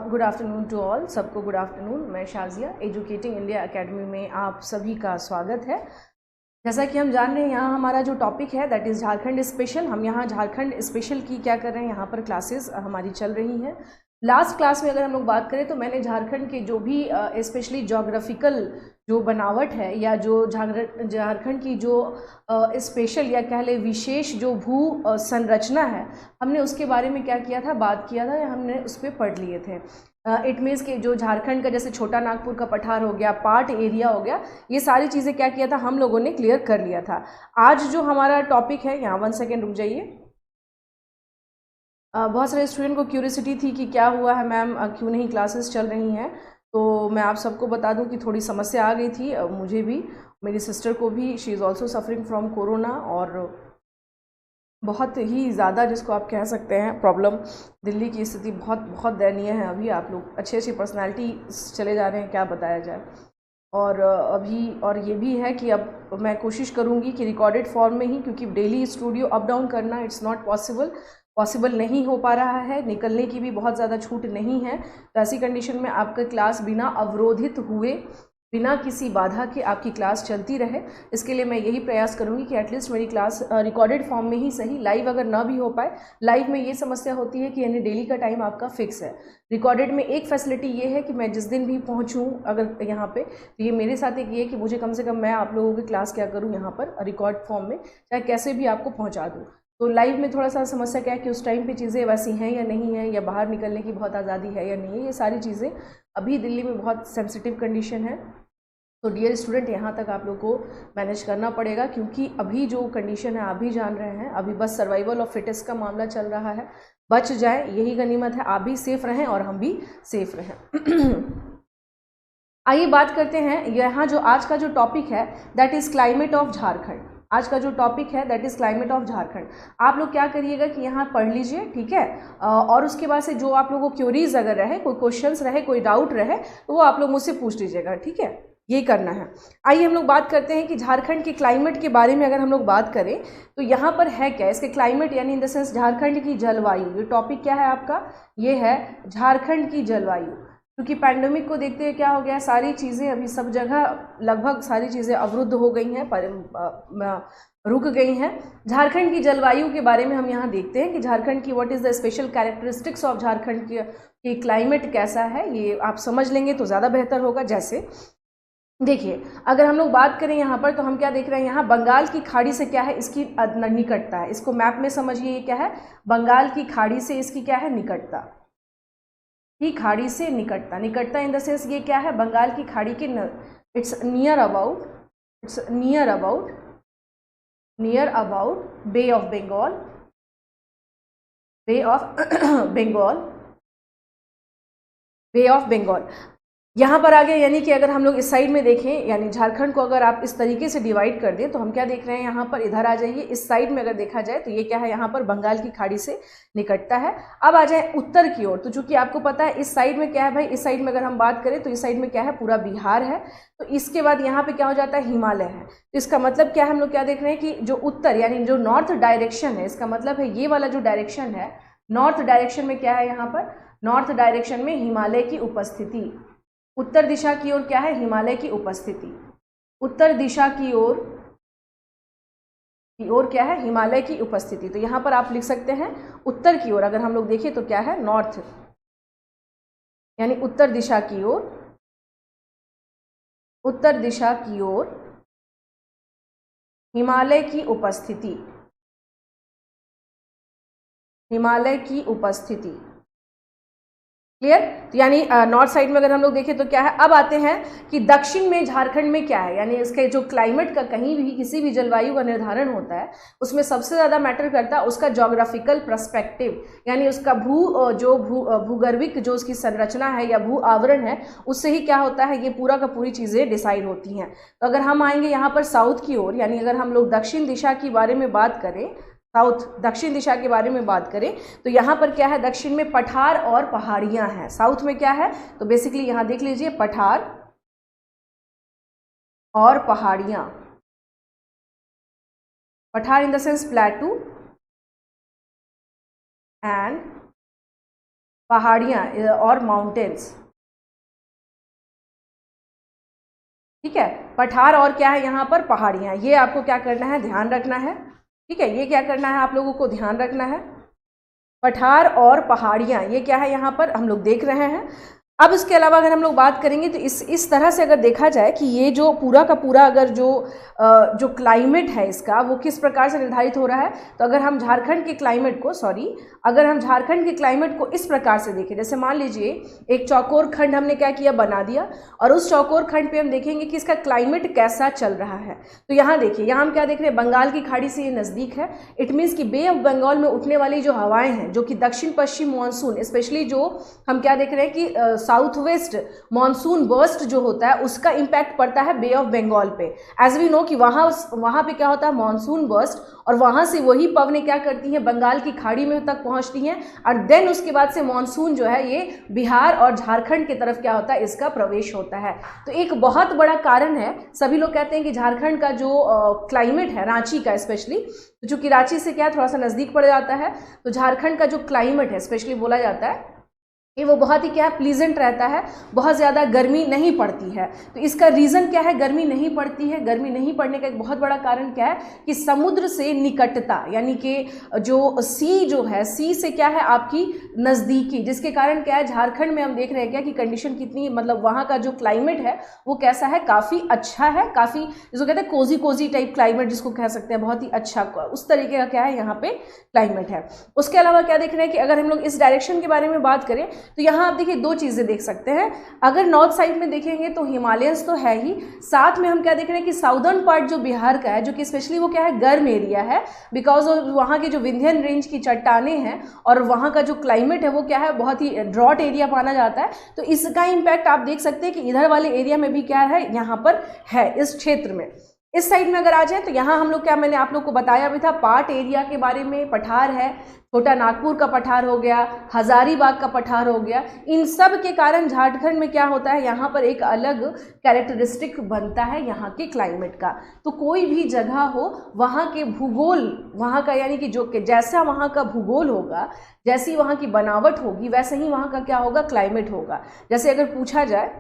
Good afternoon to all, सबको good afternoon. मैं Shazia, educating India academy में आप सभी का स्वागत है। जैसा कि हम जान रहे हैं, यहाँ हमारा जो टॉपिक है दैट इज़ झारखंड स्पेशल। हम यहाँ झारखंड स्पेशल की क्या कर रहे हैं, यहाँ पर क्लासेस हमारी चल रही हैं। लास्ट क्लास में अगर हम लोग बात करें तो मैंने झारखंड के जो भी स्पेशली जोग्राफिकल जो बनावट है या जो झारखंड की जो स्पेशल या कह ले विशेष जो भू संरचना है, हमने उसके बारे में क्या किया था, बात किया था या हमने उस पर पढ़ लिए थे। इट मीन्स कि जो झारखंड का जैसे छोटा नागपुर का पठार हो गया, पार्ट एरिया हो गया, ये सारी चीज़ें क्या किया था हम लोगों ने क्लियर कर लिया था। आज जो हमारा टॉपिक है, यहाँ 1 सेकेंड रुक जाइए। बहुत सारे स्टूडेंट को क्यूरियोसिटी थी कि क्या हुआ है मैम, क्यों नहीं क्लासेस चल रही हैं। तो मैं आप सबको बता दूं कि थोड़ी समस्या आ गई थी, मुझे भी, मेरी सिस्टर को भी। She is also suffering from corona, और बहुत ही ज़्यादा जिसको आप कह सकते हैं प्रॉब्लम। दिल्ली की स्थिति बहुत बहुत दयनीय है अभी। आप लोग अच्छी अच्छी पर्सनैलिटी चले जा रहे हैं, क्या बताया जाए। और अभी और ये भी है कि अब मैं कोशिश करूँगी कि रिकॉर्डेड फॉर्म में ही, क्योंकि डेली स्टूडियो अप डाउन करना इट्स नॉट पॉसिबल नहीं हो पा रहा है, निकलने की भी बहुत ज़्यादा छूट नहीं है। तो ऐसी कंडीशन में आपका क्लास बिना अवरोधित हुए, बिना किसी बाधा के आपकी क्लास चलती रहे, इसके लिए मैं यही प्रयास करूंगी कि एटलीस्ट मेरी क्लास रिकॉर्डेड फॉर्म में ही सही, लाइव अगर ना भी हो पाए। लाइव में ये समस्या होती है कि यानी डेली का टाइम आपका फिक्स है। रिकॉर्डेड में एक फैसिलिटी ये है कि मैं जिस दिन भी पहुंचूं अगर यहाँ पे, तो ये मेरे साथ एक ये कि मुझे कम से कम मैं आप लोगों की क्लास क्या करूँ यहाँ पर रिकॉर्ड फॉर्म में, चाहे कैसे भी आपको पहुँचा दूँ। तो लाइव में थोड़ा सा समस्या क्या है कि उस टाइम पे चीज़ें वैसी हैं या नहीं है, या बाहर निकलने की बहुत आज़ादी है या नहीं है, ये सारी चीज़ें अभी दिल्ली में बहुत सेंसिटिव कंडीशन है। तो डियर स्टूडेंट, यहाँ तक आप लोग को मैनेज करना पड़ेगा, क्योंकि अभी जो कंडीशन है आप भी जान रहे हैं, अभी बस सर्वाइवल ऑफ फिटेस्ट का मामला चल रहा है। बच जाए यही गनीमत है, आप भी सेफ रहें और हम भी सेफ रहें। आइए बात करते हैं, यहाँ जो आज का जो टॉपिक है that is climate of Jharkhand. आज का जो टॉपिक है that is climate of Jharkhand. आप लोग क्या करिएगा कि यहाँ पढ़ लीजिए, ठीक है। और उसके बाद से जो आप लोगों को क्यूरीज अगर रहे, कोई क्वेश्चंस रहे, कोई डाउट रहे, तो वो आप लोग मुझसे पूछ लीजिएगा, ठीक है। ये करना है। आइए हम लोग बात करते हैं कि झारखंड के क्लाइमेट के बारे में अगर हम लोग बात करें तो यहाँ पर है क्या, इसके क्लाइमेट यानी इन द सेंस झारखंड की जलवायु। ये टॉपिक क्या है आपका, ये है झारखंड की जलवायु। क्योंकि पैंडेमिक को देखते हुए क्या हो गया, सारी चीज़ें अभी सब जगह लगभग सारी चीज़ें अवरुद्ध हो गई हैं, रुक गई हैं। झारखंड की जलवायु के बारे में हम यहाँ देखते हैं कि झारखंड की what is the special characteristics of Jharkhand की क्लाइमेट कैसा है, ये आप समझ लेंगे तो ज़्यादा बेहतर होगा। जैसे देखिए, अगर हम लोग बात करें यहाँ पर तो हम क्या देख रहे हैं, यहाँ बंगाल की खाड़ी से क्या है, इसकी निकटता है। इसको मैप में समझिए, ये क्या है, बंगाल की खाड़ी से इसकी क्या है, निकटता। की खाड़ी से निकटता, निकटता इन द सेंस ये क्या है, बंगाल की खाड़ी के it's near about, bay of Bengal, bay of Bengal यहाँ पर आ गया। यानी कि अगर हम लोग इस साइड में देखें, यानी झारखंड को अगर आप इस तरीके से डिवाइड कर दें तो हम क्या देख रहे हैं, यहाँ पर इधर आ जाइए, इस साइड में अगर देखा जाए तो ये क्या है, यहाँ पर बंगाल की खाड़ी से निकटता है। अब आ जाए उत्तर की ओर, तो चूंकि आपको पता है इस साइड में क्या है भाई, इस साइड में अगर हम बात करें तो इस साइड में क्या है, पूरा बिहार है। तो इसके बाद यहाँ पे क्या हो जाता है, हिमालय है। तो इसका मतलब क्या है, हम लोग क्या देख रहे हैं कि जो उत्तर यानी जो नॉर्थ डायरेक्शन है, इसका मतलब है ये वाला जो डायरेक्शन है, नॉर्थ डायरेक्शन में क्या है, यहाँ पर नॉर्थ डायरेक्शन में हिमालय की उपस्थिति। उत्तर दिशा की ओर क्या है, हिमालय की उपस्थिति। उत्तर दिशा की ओर क्या है, हिमालय की उपस्थिति। तो यहां पर आप लिख सकते हैं उत्तर की ओर अगर हम लोग देखें तो क्या है, नॉर्थ, यानी उत्तर दिशा की ओर, उत्तर दिशा की ओर हिमालय की उपस्थिति, हिमालय की उपस्थिति। क्लियर। तो यानी नॉर्थ साइड में अगर हम लोग देखें तो क्या है। अब आते हैं कि दक्षिण में झारखंड में क्या है, यानी इसके जो क्लाइमेट का कहीं भी किसी भी जलवायु का निर्धारण होता है उसमें सबसे ज़्यादा मैटर करता है उसका जोग्राफिकल पर्सपेक्टिव, यानी उसका भूगर्भिक जो उसकी संरचना है या भू आवरण है, उससे ही क्या होता है, ये पूरा का पूरी चीज़ें डिसाइड होती हैं। तो अगर हम आएंगे यहाँ पर साउथ की ओर, यानी अगर हम लोग दक्षिण दिशा के बारे में बात करें, साउथ दक्षिण दिशा के बारे में बात करें तो यहाँ पर क्या है, दक्षिण में पठार और पहाड़ियाँ हैं। साउथ में क्या है, तो बेसिकली यहाँ देख लीजिए, पठार और पहाड़ियाँ। पठार इन द सेंस प्लेटू एंड पहाड़ियाँ और माउंटेन्स, ठीक है। पठार और क्या है यहाँ पर, पहाड़ियाँ, ये आपको क्या करना है, ध्यान रखना है, ठीक है। ये क्या करना है आप लोगों को, ध्यान रखना है। पठार और पहाड़ियाँ ये क्या है यहाँ पर हम लोग देख रहे हैं। अब इसके अलावा अगर हम लोग बात करेंगे तो इस तरह से अगर देखा जाए कि ये जो पूरा का पूरा अगर जो क्लाइमेट है इसका वो किस प्रकार से निर्धारित हो रहा है, तो अगर हम झारखंड के क्लाइमेट को अगर हम झारखंड के क्लाइमेट को इस प्रकार से देखें, जैसे मान लीजिए एक चौकोर खंड हमने क्या किया, बना दिया, और उस चौकोर खंड पे हम देखेंगे कि इसका क्लाइमेट कैसा चल रहा है। तो यहाँ देखिए, यहाँ हम क्या देख रहे हैं, बंगाल की खाड़ी से ये नज़दीक है। इट मीन्स कि बे ऑफ बंगाल में उठने वाली जो हवाएं हैं, जो कि दक्षिण पश्चिम मानसून, स्पेशली जो हम क्या देख रहे हैं कि साउथ वेस्ट मानसून बर्स्ट जो होता है उसका इंपैक्ट पड़ता है बे ऑफ बंगाल पे। एज वी नो कि वहाँ पे क्या होता है, मानसून बर्स्ट, और वहाँ से वही पवनें क्या करती हैं, बंगाल की खाड़ी में तक पहुँचती हैं, और देन उसके बाद से मानसून जो है ये बिहार और झारखंड की तरफ क्या होता है, इसका प्रवेश होता है। तो एक बहुत बड़ा कारण है, सभी लोग कहते हैं कि झारखंड का जो क्लाइमेट है, रांची का स्पेशली, चूँकि रांची से क्या थोड़ा सा नज़दीक पड़ जाता है, तो झारखंड का जो क्लाइमेट है स्पेशली बोला जाता है ये वो बहुत ही क्या है, प्लीजेंट रहता है, बहुत ज़्यादा गर्मी नहीं पड़ती है। तो इसका रीज़न क्या है, गर्मी नहीं पड़ती है। गर्मी नहीं पड़ने का एक बहुत बड़ा कारण क्या है कि समुद्र से निकटता, यानी कि जो सी जो है, सी से क्या है आपकी नज़दीकी, जिसके कारण क्या है, झारखंड में हम देख रहे हैं क्या कि कंडीशन कितनी, मतलब वहाँ का जो क्लाइमेट है वो कैसा है, काफ़ी अच्छा है, काफ़ी जिसको कहते हैं कोजी कोजी टाइप क्लाइमेट जिसको कह सकते हैं, बहुत ही अच्छा उस तरीके का क्या है यहाँ पे क्लाइमेट है। उसके अलावा क्या देख रहे हैं कि अगर हम लोग इस डायरेक्शन के बारे में बात करें तो यहाँ आप देखिए दो चीज़ें देख सकते हैं। अगर नॉर्थ साइड में देखेंगे तो हिमालयंस तो है ही, साथ में हम क्या देख रहे हैं कि साउदर्न पार्ट जो बिहार का है, जो कि स्पेशली वो क्या है, गर्म एरिया है, बिकॉज ऑफ वहाँ की जो विंध्यन रेंज की चट्टानें हैं और वहाँ का जो क्लाइमेट है वो क्या है, बहुत ही ड्रॉट एरिया माना जाता है। तो इसका इम्पैक्ट आप देख सकते हैं कि इधर वाले एरिया में भी क्या है, यहाँ पर है, इस क्षेत्र में। इस साइड में अगर आ जाए तो यहाँ हम लोग क्या, मैंने आप लोग को बताया भी था पाट एरिया के बारे में, पठार है, छोटा नागपुर का पठार हो गया, हजारीबाग का पठार हो गया, इन सब के कारण झारखंड में क्या होता है, यहाँ पर एक अलग कैरेक्टरिस्टिक बनता है यहाँ के क्लाइमेट का। तो कोई भी जगह हो, वहाँ के भूगोल, वहाँ का यानी कि जो जैसा वहाँ का भूगोल होगा, जैसी वहाँ की बनावट होगी, वैसे ही वहाँ का क्या होगा, क्लाइमेट होगा। जैसे अगर पूछा जाए,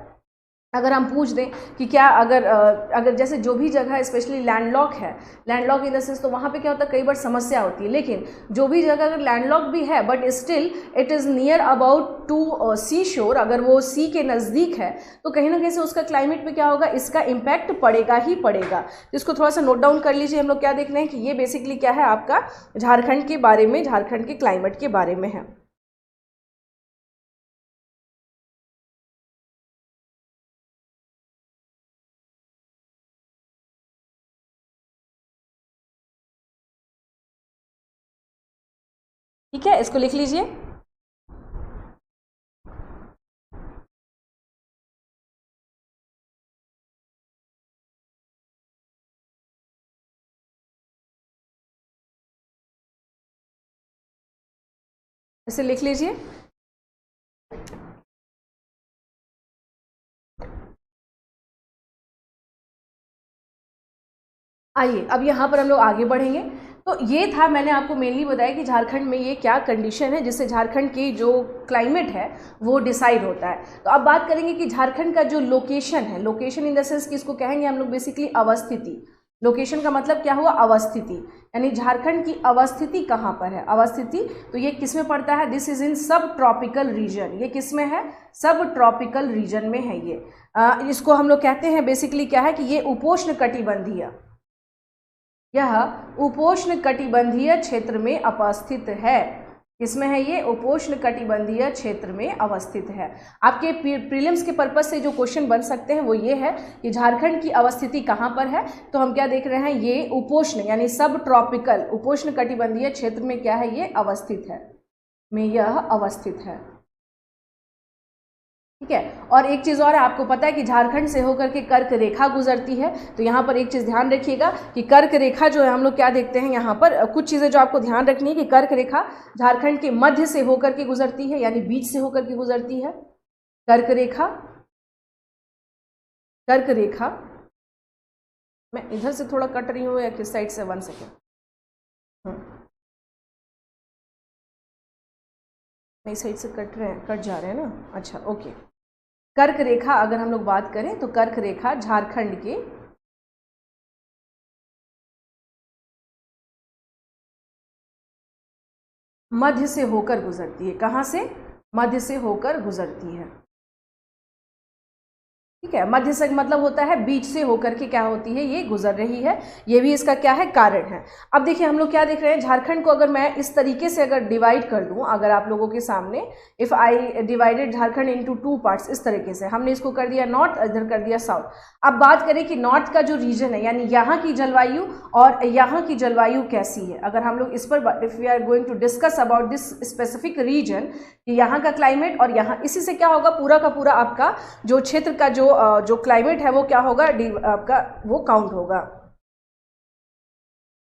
अगर हम पूछ दें कि क्या अगर जैसे जो भी जगह स्पेशली लैंडलॉक है, लैंडलॉक इन द सेंस, तो वहाँ पे क्या होता है, कई बार समस्या होती है, लेकिन जो भी जगह अगर लैंडलॉक भी है but still it is near about to sea shore, अगर वो सी के नज़दीक है, तो कहीं ना कहीं से उसका क्लाइमेट पे क्या होगा, इसका इम्पैक्ट पड़ेगा ही पड़ेगा। तो इसको थोड़ा सा नोट डाउन कर लीजिए। हम लोग क्या देख रहे हैं कि ये बेसिकली क्या है आपका झारखंड के बारे में, झारखंड के क्लाइमेट के बारे में है। ठीक है, इसको लिख लीजिए। इसे लिख लीजिए। आइए अब यहाँ पर हम लोग आगे बढ़ेंगे। तो ये था, मैंने आपको मेनली बताया कि झारखंड में ये क्या कंडीशन है जिससे झारखंड की जो क्लाइमेट है वो डिसाइड होता है। तो अब बात करेंगे कि झारखंड का जो लोकेशन है, लोकेशन इन द सेंस कि इसको कहेंगे हम लोग बेसिकली अवस्थिति। लोकेशन का मतलब क्या हुआ, अवस्थिति, यानी झारखंड की अवस्थिति कहाँ पर है, अवस्थिति। तो ये किस में पड़ता है, दिस इज इन सब ट्रॉपिकल रीजन। ये किस में है, सब ट्रॉपिकल रीजन में है ये। इसको हम लोग कहते हैं बेसिकली क्या है कि ये उपोष्ण कटिबंधीय, यह उपोष्ण कटिबंधीय क्षेत्र में अवस्थित है। इसमें है ये उपोष्ण कटिबंधीय क्षेत्र में अवस्थित है। आपके प्रीलिम्स के पर्पस से जो क्वेश्चन बन सकते हैं वो ये है कि झारखंड की अवस्थिति कहाँ पर है। तो हम क्या देख रहे हैं, ये उपोष्ण यानी सब ट्रॉपिकल उपोष्ण कटिबंधीय क्षेत्र में क्या है, ये अवस्थित है, में यह अवस्थित है। ठीक है। और एक चीज़ और है, आपको पता है कि झारखंड से होकर के कर्क रेखा गुजरती है। तो यहाँ पर एक चीज़ ध्यान रखिएगा कि कर्क रेखा जो है, हम लोग क्या देखते हैं यहाँ पर कुछ चीज़ें जो आपको ध्यान रखनी है कि कर्क रेखा झारखंड के मध्य से होकर के गुजरती है, यानी बीच से होकर के गुजरती है। कर्क रेखा, कर्क रेखा, मैं इधर से थोड़ा कट रही हूँ या किस साइड से, 1 सेकेंड। मेरी साइड से कट जा रहे हैं ना, अच्छा ओके। कर्क रेखा अगर हम लोग बात करें तो कर्क रेखा झारखंड के मध्य से होकर गुजरती है। कहाँ से? मध्य से होकर गुजरती है, ठीक है। मध्य से मतलब होता है बीच से होकर के क्या होती है, ये गुजर रही है। ये भी इसका क्या है, कारण है। अब देखिए हम लोग क्या देख रहे हैं, झारखंड को अगर मैं इस तरीके से अगर डिवाइड कर दूं, अगर आप लोगों के सामने, if I divided Jharkhand into 2 parts, इस तरीके से हमने इसको कर दिया नॉर्थ, इधर कर दिया साउथ। अब बात करें कि नॉर्थ का जो रीजन है, यानी यहाँ की जलवायु और यहाँ की जलवायु कैसी है, अगर हम लोग इस पर, if we are going to discuss about this specific region, कि यहाँ का क्लाइमेट और यहाँ, इसी से क्या होगा, पूरा का पूरा आपका जो क्षेत्र का जो क्लाइमेट है वो क्या होगा, आपका वो काउंट होगा।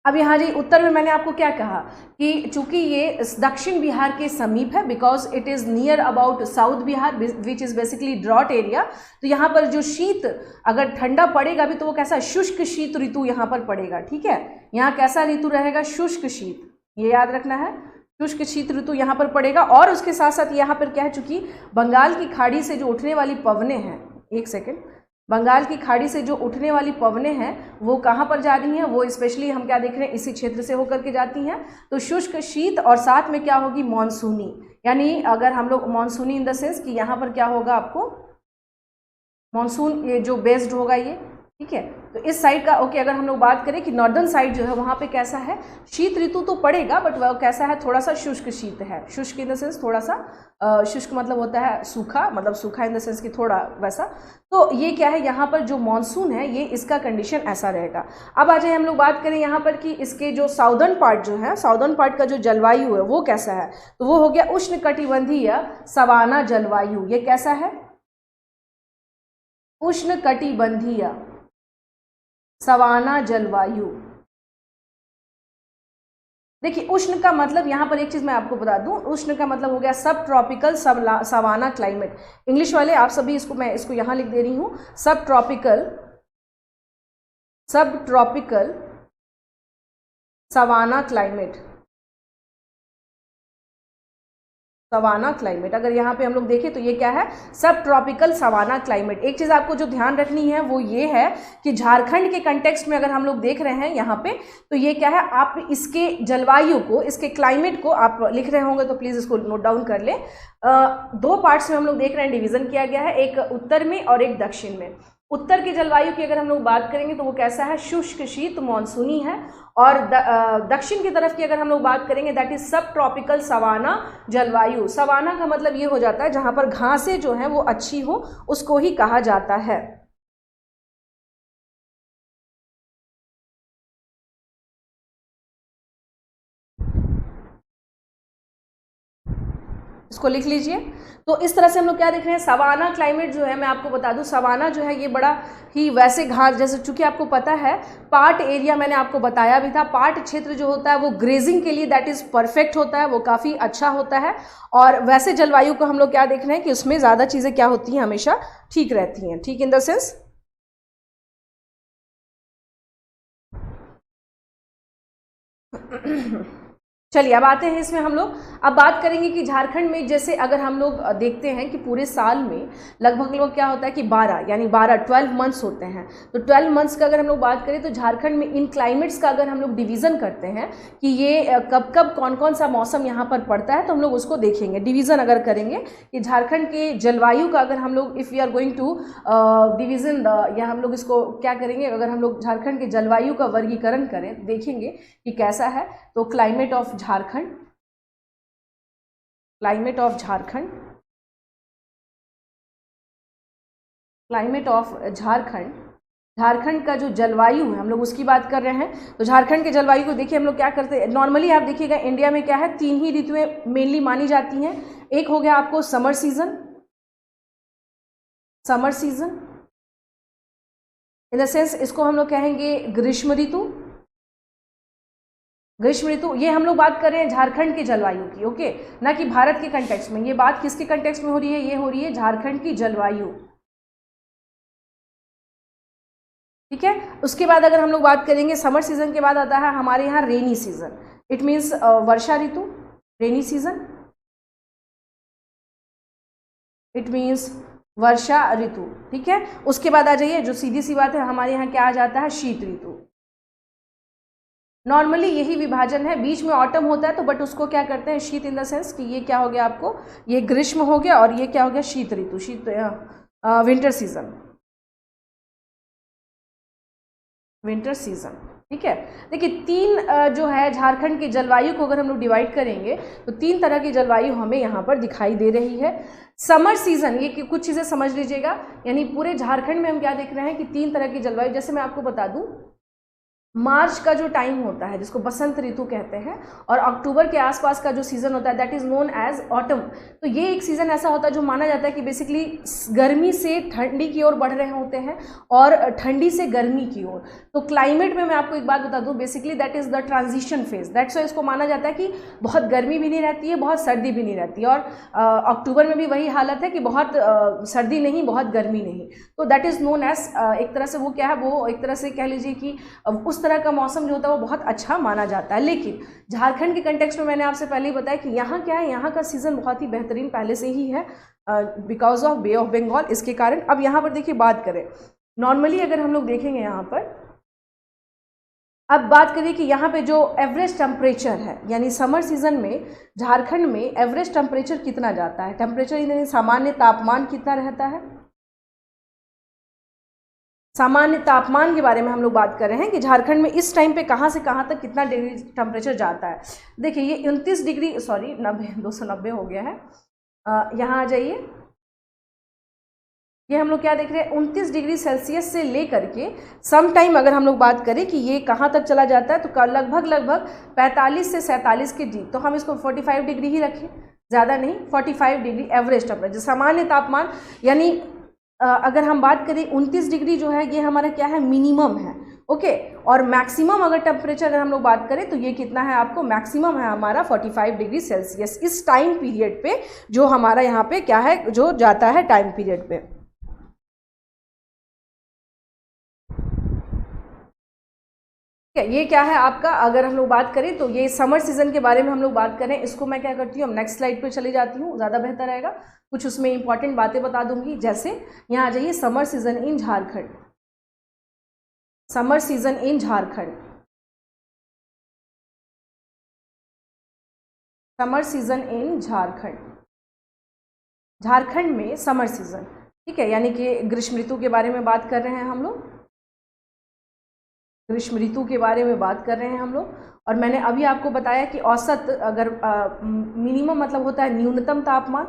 अब यहाँ जी उत्तर में मैंने आपको क्या कहा कि चूंकि ये दक्षिण बिहार के समीप है, because it is near about south Bihar which is basically drought area, तो यहाँ पर जो शीत, अगर ठंडा पड़ेगा भी तो वो कैसा, शुष्क शीत ऋतु यहाँ पर पड़ेगा, ठीक है। यहाँ कैसा ऋतु रहेगा, शुष्क शीत, ये याद रखना है, शुष्क शीत ऋतु यहाँ पर पड़ेगा। और उसके साथ साथ यहाँ पर क्या है, चूंकि बंगाल की खाड़ी से जो उठने वाली पवनें हैं, एक सेकेंड, बंगाल की खाड़ी से जो उठने वाली पवनें हैं वो कहाँ पर जा रही हैं, वो स्पेशली हम क्या देख रहे हैं, इसी क्षेत्र से होकर के जाती हैं। तो शुष्क शीत और साथ में क्या होगी, मॉनसूनी, यानी अगर हम लोग मॉनसूनी इन द सेंस कि यहाँ पर क्या होगा आपको, मॉनसून ये जो बेस्ड होगा ये, ठीक है। तो इस साइड का ओके, अगर हम लोग बात करें कि नॉर्दर्न साइड जो है वहाँ पे कैसा है, शीत ऋतु तो पड़ेगा बट वह कैसा है, थोड़ा सा शुष्क शीत है। शुष्क इन द सेंस थोड़ा सा, शुष्क मतलब होता है सूखा, मतलब सूखा इन द सेंस कि थोड़ा वैसा। तो ये क्या है, यहाँ पर जो मानसून है ये इसका कंडीशन ऐसा रहेगा। अब आ जाए हम लोग बात करें यहाँ पर कि इसके जो साउदर्न पार्ट जो है, साउदर्न पार्ट का जो जलवायु है वो कैसा है, तो वो हो गया उष्णकटिबंधीय सवाना जलवायु। ये कैसा है, उष्णकटिबंधीय सवाना जलवायु। देखिए उष्ण का मतलब, यहाँ पर एक चीज मैं आपको बता दूं, उष्ण का मतलब हो गया सब ट्रॉपिकल सवाना क्लाइमेट। इंग्लिश वाले आप सभी इसको, मैं इसको यहाँ लिख दे रही हूँ, subtropical savanna climate, savanna climate. अगर यहाँ पे हम लोग देखें तो ये क्या है, सब ट्रॉपिकल सवाना क्लाइमेट। एक चीज़ आपको जो ध्यान रखनी है वो ये है कि झारखंड के कंटेक्स्ट में अगर हम लोग देख रहे हैं यहाँ पे, तो ये क्या है, आप इसके जलवायु को, इसके क्लाइमेट को आप लिख रहे होंगे तो प्लीज़ इसको नोट डाउन कर लें। 2 पार्ट्स में हम लोग देख रहे हैं, डिवीजन किया गया है, एक उत्तर में और एक दक्षिण में। उत्तर की जलवायु की अगर हम लोग बात करेंगे तो वो कैसा है, शुष्क शीत मॉनसूनी है। और दक्षिण की तरफ की अगर हम लोग बात करेंगे दैट इज सब ट्रॉपिकल सवाना जलवायु। सवाना का मतलब ये हो जाता है जहां पर घासें जो हैं वो अच्छी हो, उसको ही कहा जाता है। इसको लिख लीजिए। तो इस तरह से हम लोग क्या देख रहे हैं, सवाना क्लाइमेट जो है, मैं आपको बता दूं सवाना जो है ये बड़ा ही वैसे घास, जैसे चूंकि आपको पता है पार्ट एरिया मैंने आपको बताया भी था, पार्ट क्षेत्र जो होता है वो ग्रेजिंग के लिए दैट इज परफेक्ट होता है, वो काफ़ी अच्छा होता है। और वैसे जलवायु को हम लोग क्या देख रहे हैं कि उसमें ज़्यादा चीज़ें क्या होती हैं, हमेशा ठीक रहती हैं, ठीक इन द सेंस। चलिए अब आते हैं इसमें हम लोग, अब बात करेंगे कि झारखंड में जैसे अगर हम लोग देखते हैं कि पूरे साल में लगभग क्या होता है कि 12 यानी 12 मंथ्स होते हैं। तो 12 मंथ्स का अगर हम लोग बात करें तो झारखंड में इन क्लाइमेट्स का अगर हम लोग डिवीज़न करते हैं कि ये कब कब कौन कौन सा मौसम यहाँ पर पड़ता है, तो हम लोग उसको देखेंगे। डिवीज़न अगर करेंगे कि झारखंड के जलवायु का अगर हम लोग, if we are going to division, या हम लोग इसको क्या करेंगे, अगर हम लोग झारखंड के जलवायु का वर्गीकरण करें, देखेंगे कि कैसा है। तो climate of Jharkhand, climate of Jharkhand, climate of Jharkhand, Jharkhand का जो जलवायु है हम लोग उसकी बात कर रहे हैं। तो झारखंड के जलवायु को देखिए हम लोग क्या करते हैं, नॉर्मली आप देखिएगा इंडिया में क्या है, 3 ही ऋतुएं मेनली मानी जाती हैं। एक हो गया आपको summer season, summer season in the sense इसको हम लोग कहेंगे ग्रीष्म ऋतु, ग्रीष्म ऋतु। ये हम लोग बात कर रहे हैं झारखंड की जलवायु की, ओके, ना कि भारत के कंटेक्स्ट में। ये बात किसके कंटेक्स्ट में हो रही है, ये हो रही है झारखंड की जलवायु, ठीक है। उसके बाद अगर हम लोग बात करेंगे समर सीजन के बाद आता है हमारे यहाँ रेनी सीजन, इट मीन्स वर्षा ऋतु, रेनी सीजन। इट मीन्स वर्षा ऋतु, ठीक है। उसके बाद आ जाइए, जो सीधी सी बात है, हमारे यहाँ क्या आ जाता है, शीत ऋतु। नॉर्मली यही विभाजन है, बीच में ऑटम होता है तो बट उसको क्या करते हैं, शीत इन द सेंस कि ये क्या हो गया आपको, ये ग्रीष्म हो गया और ये क्या हो गया, शीत ऋतु, शीत विंटर सीजन, विंटर सीजन, ठीक है। देखिए तीन जो है झारखंड की जलवायु को अगर हम लोग डिवाइड करेंगे तो तीन तरह की जलवायु हमें यहाँ पर दिखाई दे रही है। समर सीजन, ये कुछ चीज़ें समझ लीजिएगा, यानी पूरे झारखंड में हम क्या देख रहे हैं कि तीन तरह की जलवायु, जैसे मैं आपको बता दूं, मार्च का जो टाइम होता है जिसको बसंत ऋतु कहते हैं, और अक्टूबर के आसपास का जो सीज़न होता है that is known as autumn. तो ये एक सीज़न ऐसा होता है जो माना जाता है कि बेसिकली गर्मी से ठंडी की ओर बढ़ रहे होते हैं और ठंडी से गर्मी की ओर। तो क्लाइमेट में मैं आपको एक बात बता दूं, basically that is the transition phase, that's why इसको माना जाता है कि बहुत गर्मी भी नहीं रहती है, बहुत सर्दी भी नहीं रहती है, और अक्टूबर में भी वही हालत है कि बहुत सर्दी नहीं, बहुत गर्मी नहीं। तो दैट इज़ नोन एज, एक तरह से वो क्या है, वो एक तरह से कह लीजिए कि उस तरह का मौसम जो होता है वो बहुत अच्छा माना जाता है। लेकिन झारखंड के कंटेक्स्ट में मैंने आपसे पहले ही बताया कि यहाँ क्या है, यहाँ का सीज़न बहुत ही बेहतरीन पहले से ही है because of bay of Bengal, इसके कारण। अब यहाँ पर देखिए बात करें, नॉर्मली अगर हम लोग देखेंगे यहाँ पर, अब बात करें कि यहाँ पे जो एवरेज टेम्परेचर है, यानी समर सीजन में झारखंड में एवरेज टेम्परेचर कितना जाता है, टेम्परेचर यानी सामान्य तापमान कितना रहता है, सामान्य तापमान के बारे में हम लोग बात कर रहे हैं कि झारखंड में इस टाइम पे कहाँ से कहाँ तक कितना डिग्री टेम्परेचर जाता है। देखिए ये 29 डिग्री, सॉरी 290 हो गया है, यहाँ आ जाइए, ये हम लोग क्या देख रहे हैं, 29 डिग्री सेल्सियस से लेकर के सम टाइम अगर हम लोग बात करें कि ये कहाँ तक चला जाता है, तो लगभग 45 से 47 के जी, तो हम इसको 45 डिग्री ही रखें, ज़्यादा नहीं, 45 डिग्री एवरेज टेम्परेचर, सामान्य तापमान। यानी अगर हम बात करें 29 डिग्री जो है ये हमारा क्या है, मिनिमम है, ओके। और मैक्सिमम अगर टेम्परेचर अगर हम लोग बात करें तो ये कितना है आपको, मैक्सिमम है हमारा 45 डिग्री सेल्सियस इस टाइम पीरियड पे, जो हमारा यहाँ पे क्या है, जो जाता है टाइम पीरियड पे। ये क्या है आपका, अगर हम लोग बात करें तो ये समर सीजन के बारे में हम लोग बात करें, इसको मैं क्या करती हूँ, अब नेक्स्ट स्लाइड पे चली जाती हूँ, ज़्यादा बेहतर रहेगा, कुछ उसमें इंपॉर्टेंट बातें बता दूंगी। जैसे यहाँ आ जाइए, summer season in Jharkhand, summer season in Jharkhand, summer season in Jharkhand, Jharkhand में समर सीजन, ठीक है, यानी कि ग्रीष्म ऋतु के बारे में बात कर रहे हैं हम लोग, ग्रीष्म ऋतु के बारे में बात कर रहे हैं हम लोग। और मैंने अभी आपको बताया कि औसत, अगर मिनिमम मतलब होता है न्यूनतम तापमान,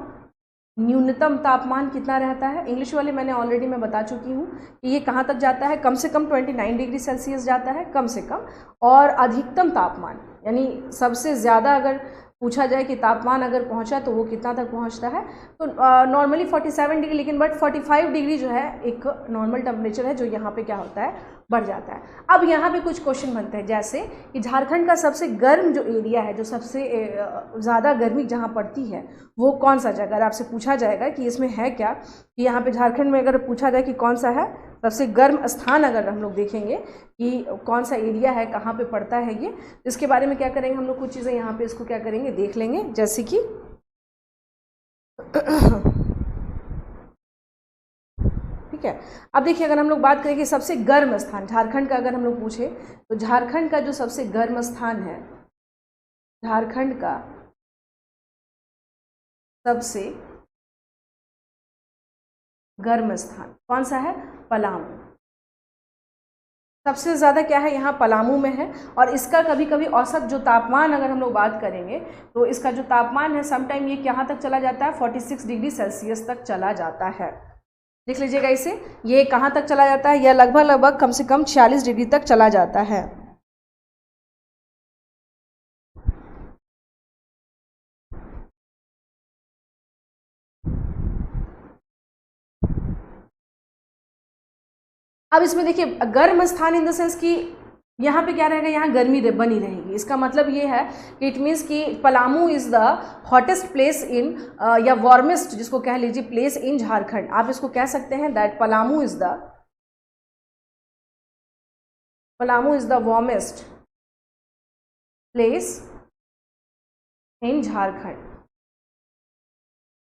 न्यूनतम तापमान कितना रहता है, इंग्लिश वाले मैंने ऑलरेडी मैं बता चुकी हूँ कि ये कहाँ तक जाता है, कम से कम 29 डिग्री सेल्सियस जाता है, कम से कम। और अधिकतम तापमान, यानी सबसे ज़्यादा अगर पूछा जाए कि तापमान अगर पहुंचा तो वो कितना तक पहुंचता है, तो नॉर्मली 47 डिग्री, लेकिन बट 45 डिग्री जो है एक नॉर्मल टेम्परेचर है जो यहाँ पे क्या होता है, बढ़ जाता है। अब यहाँ पे कुछ क्वेश्चन बनते हैं, जैसे कि झारखंड का सबसे गर्म जो एरिया है, जो सबसे ज़्यादा गर्मी जहाँ पड़ती है वो कौन सा जगह, अगर आपसे पूछा जाएगा कि इसमें है क्या, कि यहाँ पे झारखंड में अगर पूछा जाए कि कौन सा है सबसे गर्म स्थान, अगर हम लोग देखेंगे कि कौन सा एरिया है, कहाँ पे पड़ता है ये, इसके बारे में क्या करेंगे हम लोग, कुछ चीज़ें यहाँ पे इसको क्या करेंगे, देख लेंगे। जैसे कि ठीक है, अब देखिए अगर हम लोग बात करें कि सबसे गर्म स्थान झारखंड का, अगर हम लोग पूछे तो झारखंड का जो सबसे गर्म स्थान है, झारखंड का सबसे गर्म स्थान कौन सा है, पलामू। सबसे ज़्यादा क्या है यहाँ पलामू में है, और इसका कभी कभी औसत जो तापमान अगर हम लोग बात करेंगे तो इसका जो तापमान है समटाइम ये कहाँ तक चला जाता है, 46 डिग्री सेल्सियस तक चला जाता है। देख लीजिएगा इसे, ये कहाँ तक चला जाता है, यह लगभग कम से कम 46 डिग्री तक चला जाता है। अब इसमें देखिए गर्म स्थान इन द सेंस कि यहाँ पे क्या रहेगा, यहाँ गर्मी बनी रहेगी, इसका मतलब ये है कि इट मीन्स कि Palamu is the hottest place in, या वार्मेस्ट जिसको कह लीजिए प्लेस इन झारखंड, आप इसको कह सकते हैं that Palamu is the warmest place in Jharkhand.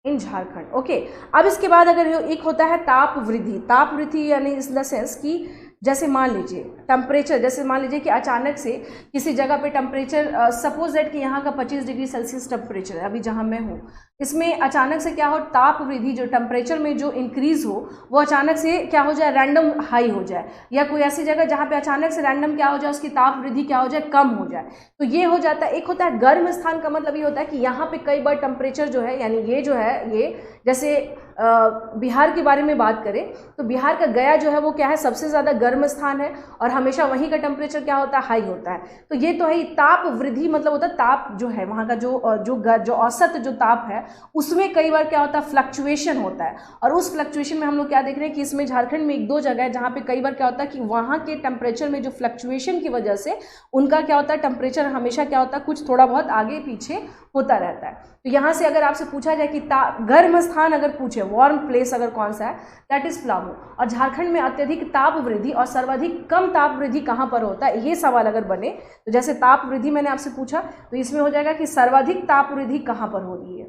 In Jharkhand. Okay, अब इसके बाद अगर एक होता है ताप वृद्धि। ताप वृद्धि यानी इन द सेंस कि जैसे मान लीजिए टेम्परेचर, जैसे मान लीजिए कि अचानक से किसी जगह पे टेम्परेचर, सपोज दैट कि यहाँ का 25 डिग्री सेल्सियस टेम्परेचर है अभी जहाँ मैं हूँ, इसमें अचानक से क्या हो, ताप वृद्धि, जो टेम्परेचर में जो इंक्रीज हो वो अचानक से क्या हो जाए, रैंडम हाई हो जाए, या कोई ऐसी जगह जहाँ पे अचानक से रैंडम क्या हो जाए, उसकी ताप वृद्धि क्या हो जाए, कम हो जाए, तो ये हो जाता है। एक होता है गर्म स्थान, का मतलब ये होता है कि यहाँ पे कई बार टेम्परेचर जो है, यानी ये जो है, ये जैसे बिहार के बारे में बात करें तो बिहार का गया जो है वो क्या है, सबसे ज़्यादा गर्म स्थान है और हमेशा वहीं का टेम्परेचर क्या होता है, हाई होता है। तो ये तो है ही। ताप वृद्धि मतलब होता है ताप जो है वहाँ का जो औसत जो ताप है उसमें कई बार क्या होता है, फ्लक्चुएशन होता है। और उस फ्लक्चुएशन में हम लोग क्या देख रहे हैं कि इसमें झारखंड में एक दो जगह है जहाँ पे कई बार क्या होता है कि वहाँ के टेम्परेचर में जो फ्लक्चुएशन की वजह से उनका क्या होता है, टेम्परेचर हमेशा क्या होता है, कुछ थोड़ा बहुत आगे पीछे होता रहता है। तो यहाँ से अगर आपसे पूछा जाए कि गर्म स्थान अगर पूछे, वार्म प्लेस अगर कौन सा है, दैट इज पलामू। और झारखंड में अत्यधिक ताप वृद्धि और सर्वाधिक कम ताप वृद्धि कहाँ पर होता है, ये सवाल अगर बने तो जैसे ताप वृद्धि मैंने आपसे पूछा तो इसमें हो जाएगा कि सर्वाधिक ताप वृद्धि कहाँ पर हो रही है,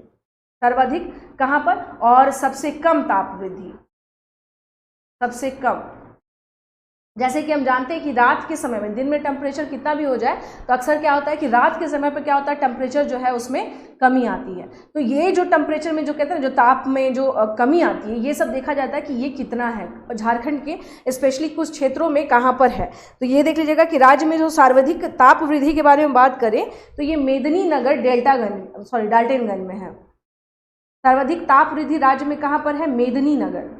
सर्वाधिक कहाँ पर, और सबसे कम ताप वृद्धि, सबसे कम। जैसे कि हम जानते हैं कि रात के समय में, दिन में टेम्परेचर कितना भी हो जाए तो अक्सर क्या होता है कि रात के समय पर क्या होता है, टेम्परेचर जो है उसमें कमी आती है। तो ये जो टेम्परेचर में जो कहते हैं जो ताप में जो कमी आती है, ये सब देखा जाता है कि ये कितना है झारखंड के स्पेशली कुछ क्षेत्रों में कहाँ पर है। तो ये देख लीजिएगा कि राज्य में जो सर्वाधिक ताप वृद्धि के बारे में बात करें तो ये मेदिनीनगर डाल्टनगंज में है। सर्वाधिक ताप वृद्धि राज्य में कहाँ पर है, मेदिनीनगर,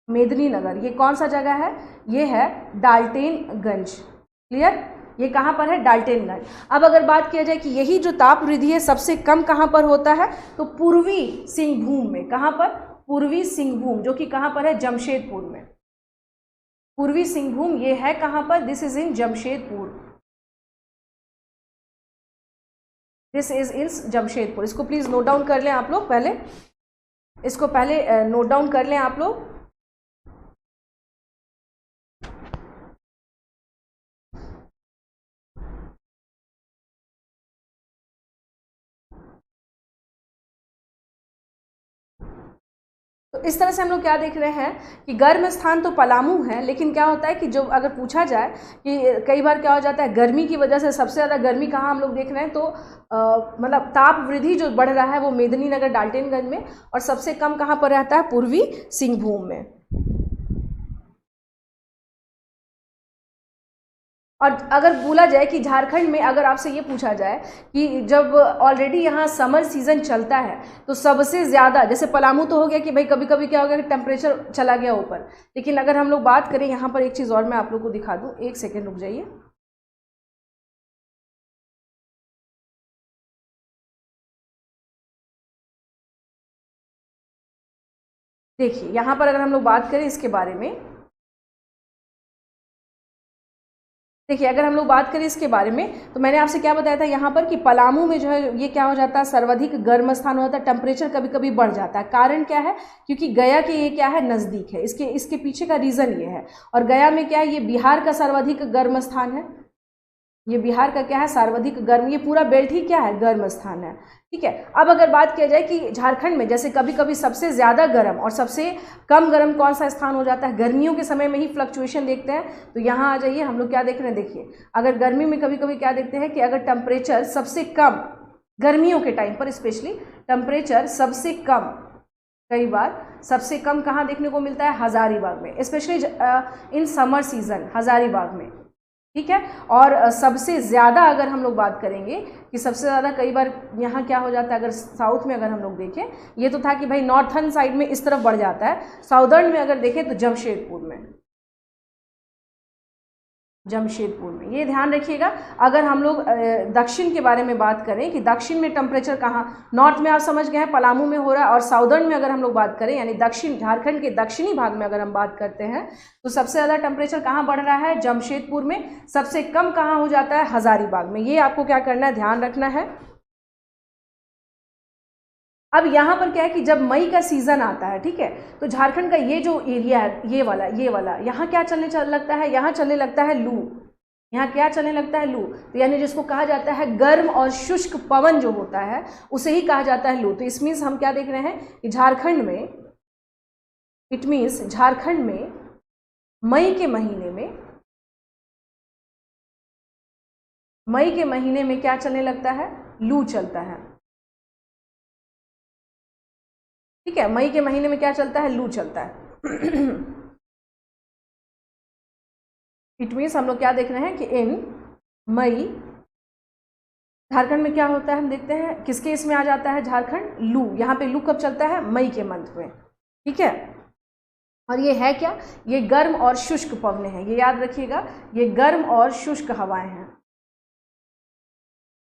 मेदिनीनगर। ये कौन सा जगह है, ये है डाल्टनगंज। क्लियर, ये कहाँ पर है, डाल्टनगंज। अब अगर बात किया जाए कि यही जो ताप वृद्धि है सबसे कम कहाँ पर होता है, तो पूर्वी सिंहभूम में। कहाँ पर, पूर्वी सिंहभूम, जो कि कहाँ पर है, जमशेदपुर में। पूर्वी सिंहभूम ये है कहाँ पर, this is in Jamshedpur, this is in Jamshedpur. इसको प्लीज नोट डाउन कर लें आप लोग, पहले इसको पहले नोट डाउन कर लें आप लोग। तो इस तरह से हम लोग क्या देख रहे हैं कि गर्म स्थान तो पलामू है, लेकिन क्या होता है कि जो अगर पूछा जाए कि कई बार क्या हो जाता है, गर्मी की वजह से सबसे ज़्यादा गर्मी कहाँ हम लोग देख रहे हैं, तो मतलब ताप वृद्धि जो बढ़ रहा है वो मेदिनीनगर डाल्टनगंज में, और सबसे कम कहाँ पर रहता है, पूर्वी सिंहभूम में। और अगर बोला जाए कि झारखंड में अगर आपसे ये पूछा जाए कि जब ऑलरेडी यहाँ समर सीजन चलता है तो सबसे ज़्यादा, जैसे पलामू तो हो गया कि भाई कभी कभी क्या हो गया कि टेम्परेचर चला गया ऊपर, लेकिन अगर हम लोग बात करें यहाँ पर एक चीज़ और मैं आप लोग को दिखा दूँ, एक सेकेंड रुक जाइए। देखिए यहाँ पर अगर हम लोग बात करें इसके बारे में, देखिए अगर हम लोग बात करें इसके बारे में तो मैंने आपसे क्या बताया था यहाँ पर कि पलामू में जो है ये क्या हो जाता है, सर्वाधिक गर्म स्थान हो जाता है, टेम्परेचर कभी कभी बढ़ जाता है। कारण क्या है, क्योंकि गया के ये क्या है, नज़दीक है, इसके पीछे का रीज़न ये है। और गया में क्या है, ये बिहार का सर्वाधिक गर्म स्थान है, ये बिहार का क्या है, सर्वाधिक गर्म, ये पूरा बेल्ट ही क्या है, गर्म स्थान है। ठीक है, अब अगर बात किया जाए कि झारखंड में जैसे कभी कभी सबसे ज़्यादा गर्म और सबसे कम गर्म कौन सा स्थान हो जाता है, गर्मियों के समय में ही फ्लक्चुएशन देखते हैं। तो यहाँ आ जाइए, हम लोग क्या देख रहे हैं, देखिए अगर गर्मी में कभी कभी क्या देखते हैं कि अगर टेम्परेचर सबसे कम, गर्मियों के टाइम पर स्पेशली टेम्परेचर सबसे कम, कई बार सबसे कम कहाँ देखने को मिलता है, हज़ारीबाग में, specially in summer season Hazaribagh में। ठीक है, और सबसे ज़्यादा अगर हम लोग बात करेंगे कि सबसे ज़्यादा कई बार यहाँ क्या हो जाता है, अगर साउथ में अगर हम लोग देखें, ये तो था कि भाई नॉर्थर्न साइड में इस तरफ बढ़ जाता है, साउदर्न में अगर देखें तो जमशेदपुर में, जमशेदपुर में, ये ध्यान रखिएगा। अगर हम लोग दक्षिण के बारे में बात करें कि दक्षिण में टेम्परेचर कहाँ, नॉर्थ में आप समझ गए हैं पलामू में हो रहा है, और साउदर्न में अगर हम लोग बात करें यानी दक्षिण झारखंड के दक्षिणी भाग में अगर हम बात करते हैं तो सबसे ज़्यादा टेम्परेचर कहाँ बढ़ रहा है, जमशेदपुर में। सबसे कम कहाँ हो जाता है, हज़ारीबाग में। ये आपको क्या करना है, ध्यान रखना है। अब यहाँ पर क्या है कि जब मई का सीज़न आता है, ठीक है, तो झारखंड का ये जो एरिया है, ये वाला यहाँ क्या चलने लगता है, यहाँ चलने लगता है लू। यहाँ क्या चलने लगता है? लू। तो यानी जिसको कहा जाता है गर्म और शुष्क पवन जो होता है उसे ही कहा जाता है लू। तो इस मीन्स हम क्या देख रहे हैं कि झारखंड में, इट मीन्स झारखंड में मई के महीने में क्या चलने लगता है? लू चलता है। ठीक है, मई के महीने में क्या चलता है? लू चलता है। इट मीन्स हम लोग क्या देख रहे हैं कि इन मई झारखंड में क्या होता है, हम देखते हैं किसके इसमें आ जाता है झारखंड? लू। यहाँ पे लू कब चलता है? मई के मंथ में। ठीक है, और ये है क्या? ये गर्म और शुष्क पवने हैं, ये याद रखिएगा, ये गर्म और शुष्क हवाएं हैं,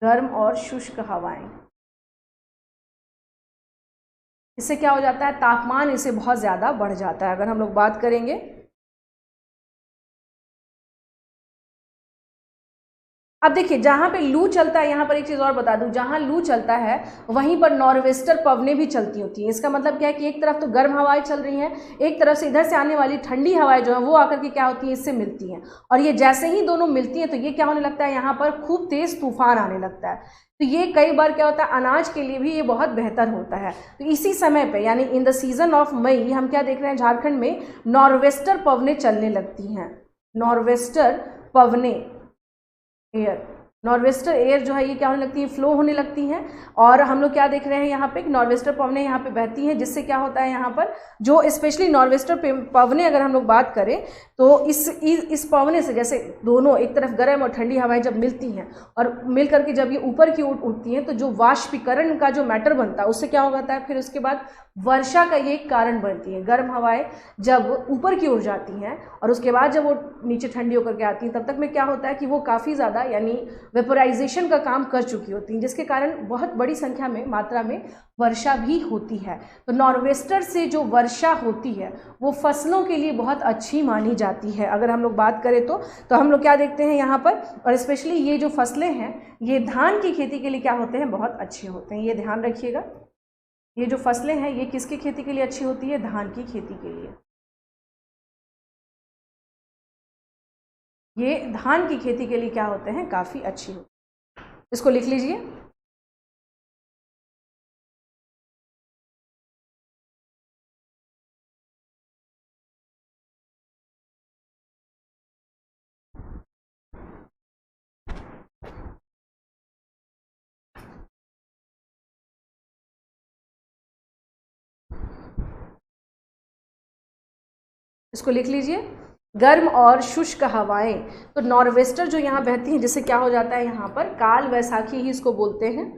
गर्म और शुष्क हवाएं। इससे क्या हो जाता है? तापमान इसे बहुत ज़्यादा बढ़ जाता है। अगर हम लोग बात करेंगे, अब देखिए जहाँ पे लू चलता है, यहाँ पर एक चीज़ और बता दूँ, जहाँ लू चलता है वहीं पर नॉर्वेस्टर पवनें भी चलती होती हैं। इसका मतलब क्या है कि एक तरफ तो गर्म हवाएं चल रही हैं, एक तरफ से इधर से आने वाली ठंडी हवाएं जो है वो आकर के क्या होती हैं? इससे मिलती हैं, और ये जैसे ही दोनों मिलती हैं तो ये क्या होने लगता है? यहाँ पर खूब तेज़ तूफान आने लगता है। तो ये कई बार क्या होता है, अनाज के लिए भी ये बहुत बेहतर होता है। तो इसी समय पे यानी in the season of May हम क्या देख रहे हैं? झारखंड में नॉर्वेस्टर पवनें चलने लगती हैं, नॉर्वेस्टर पवनें एयर, नॉर्वेस्टर एयर जो है ये क्या होने लगती है? फ्लो होने लगती हैं। और हम लोग क्या देख रहे हैं यहाँ पे? नॉर्वेस्टर पवनें यहाँ पे बहती हैं, जिससे क्या होता है यहाँ पर जो स्पेशली नॉर्वेस्टर पवनें अगर हम लोग बात करें तो इस पवने से, जैसे दोनों एक तरफ गर्म और ठंडी हवाएं जब मिलती हैं और मिल करके जब ये ऊपर की ओर उठती हैं तो जो वाष्पीकरण का जो मैटर बनता है उससे क्या हो जाता है? फिर उसके बाद वर्षा का ये एक कारण बनती है। गर्म हवाएं जब ऊपर की ओर जाती हैं और उसके बाद जब वो नीचे ठंडी होकर के आती हैं, तब तक में क्या होता है कि वो काफ़ी ज़्यादा यानी वेपोराइजेशन का काम कर चुकी होती हैं, जिसके कारण बहुत बड़ी संख्या में, मात्रा में वर्षा भी होती है। तो नॉर्वेस्टर से जो वर्षा होती है वो फसलों के लिए बहुत अच्छी मानी जाती है। अगर हम लोग बात करें तो हम लोग क्या देखते हैं यहाँ पर, और स्पेशली ये जो फसलें हैं ये धान की खेती के लिए क्या होते हैं? बहुत अच्छे होते हैं। ये ध्यान रखिएगा, ये जो फसलें हैं ये किसकी खेती के लिए अच्छी होती है? धान की खेती के लिए। ये धान की खेती के लिए क्या होते हैं? काफ़ी अच्छी होती है। इसको लिख लीजिए। इसको लिख लीजिए, गर्म और शुष्क हवाएं। तो नॉर्वेस्टर जो यहाँ बहती हैं, जिससे क्या हो जाता है यहाँ पर? काल वैसाखी ही इसको बोलते हैं।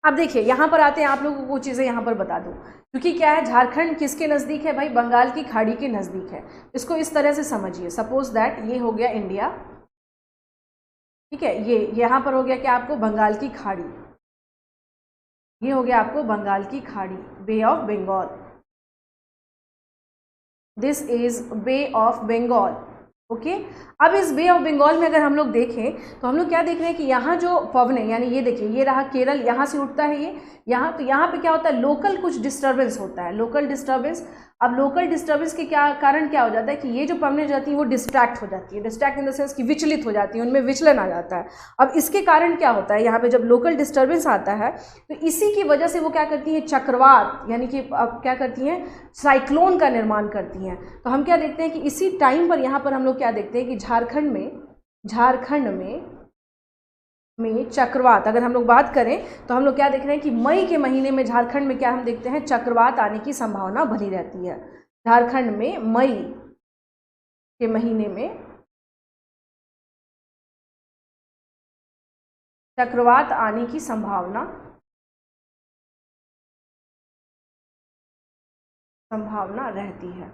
अब देखिए यहाँ पर आते हैं, आप लोगों को वो चीज़ें यहाँ पर बता दूँ, क्योंकि क्या है, झारखंड किसके नज़दीक है भाई? बंगाल की खाड़ी के नज़दीक है। इसको इस तरह से समझिए, सपोज दैट ये हो गया इंडिया, ठीक है, ये यहाँ पर हो गया क्या आपको? बंगाल की खाड़ी। ये हो गया आपको बंगाल की खाड़ी, bay of Bengal. This is bay of Bengal. Okay, अब इस बे ऑफ बंगाल में अगर हम लोग देखें तो हम लोग क्या देख रहे हैं कि यहाँ जो पवने, यानी ये देखिए, ये रहा केरल, यहाँ से उठता है ये यहाँ, तो यहाँ पे क्या होता है? लोकल कुछ डिस्टर्बेंस होता है, लोकल डिस्टर्बेंस। अब लोकल डिस्टर्बेंस के क्या कारण क्या हो जाता है कि ये जो पवने जाती हैं वो डिस्ट्रैक्ट हो जाती है, डिस्ट्रैक्ट इन द सेंस कि विचलित हो जाती है, उनमें विचलन आ जाता है। अब इसके कारण क्या होता है, यहाँ पे जब लोकल डिस्टर्बेंस आता है तो इसी की वजह से वो क्या करती हैं? चक्रवात, यानी कि अब क्या करती हैं? साइक्लोन का निर्माण करती हैं। तो हम क्या देखते हैं कि इसी टाइम पर यहाँ पर हम लोग क्या देखते हैं कि झारखंड में चक्रवात, अगर हम लोग बात करें तो हम लोग क्या देख रहे हैं कि मई के महीने में झारखंड में क्या हम देखते हैं? चक्रवात आने की संभावना बनी रहती है। झारखंड में मई के महीने में चक्रवात आने की संभावना रहती है।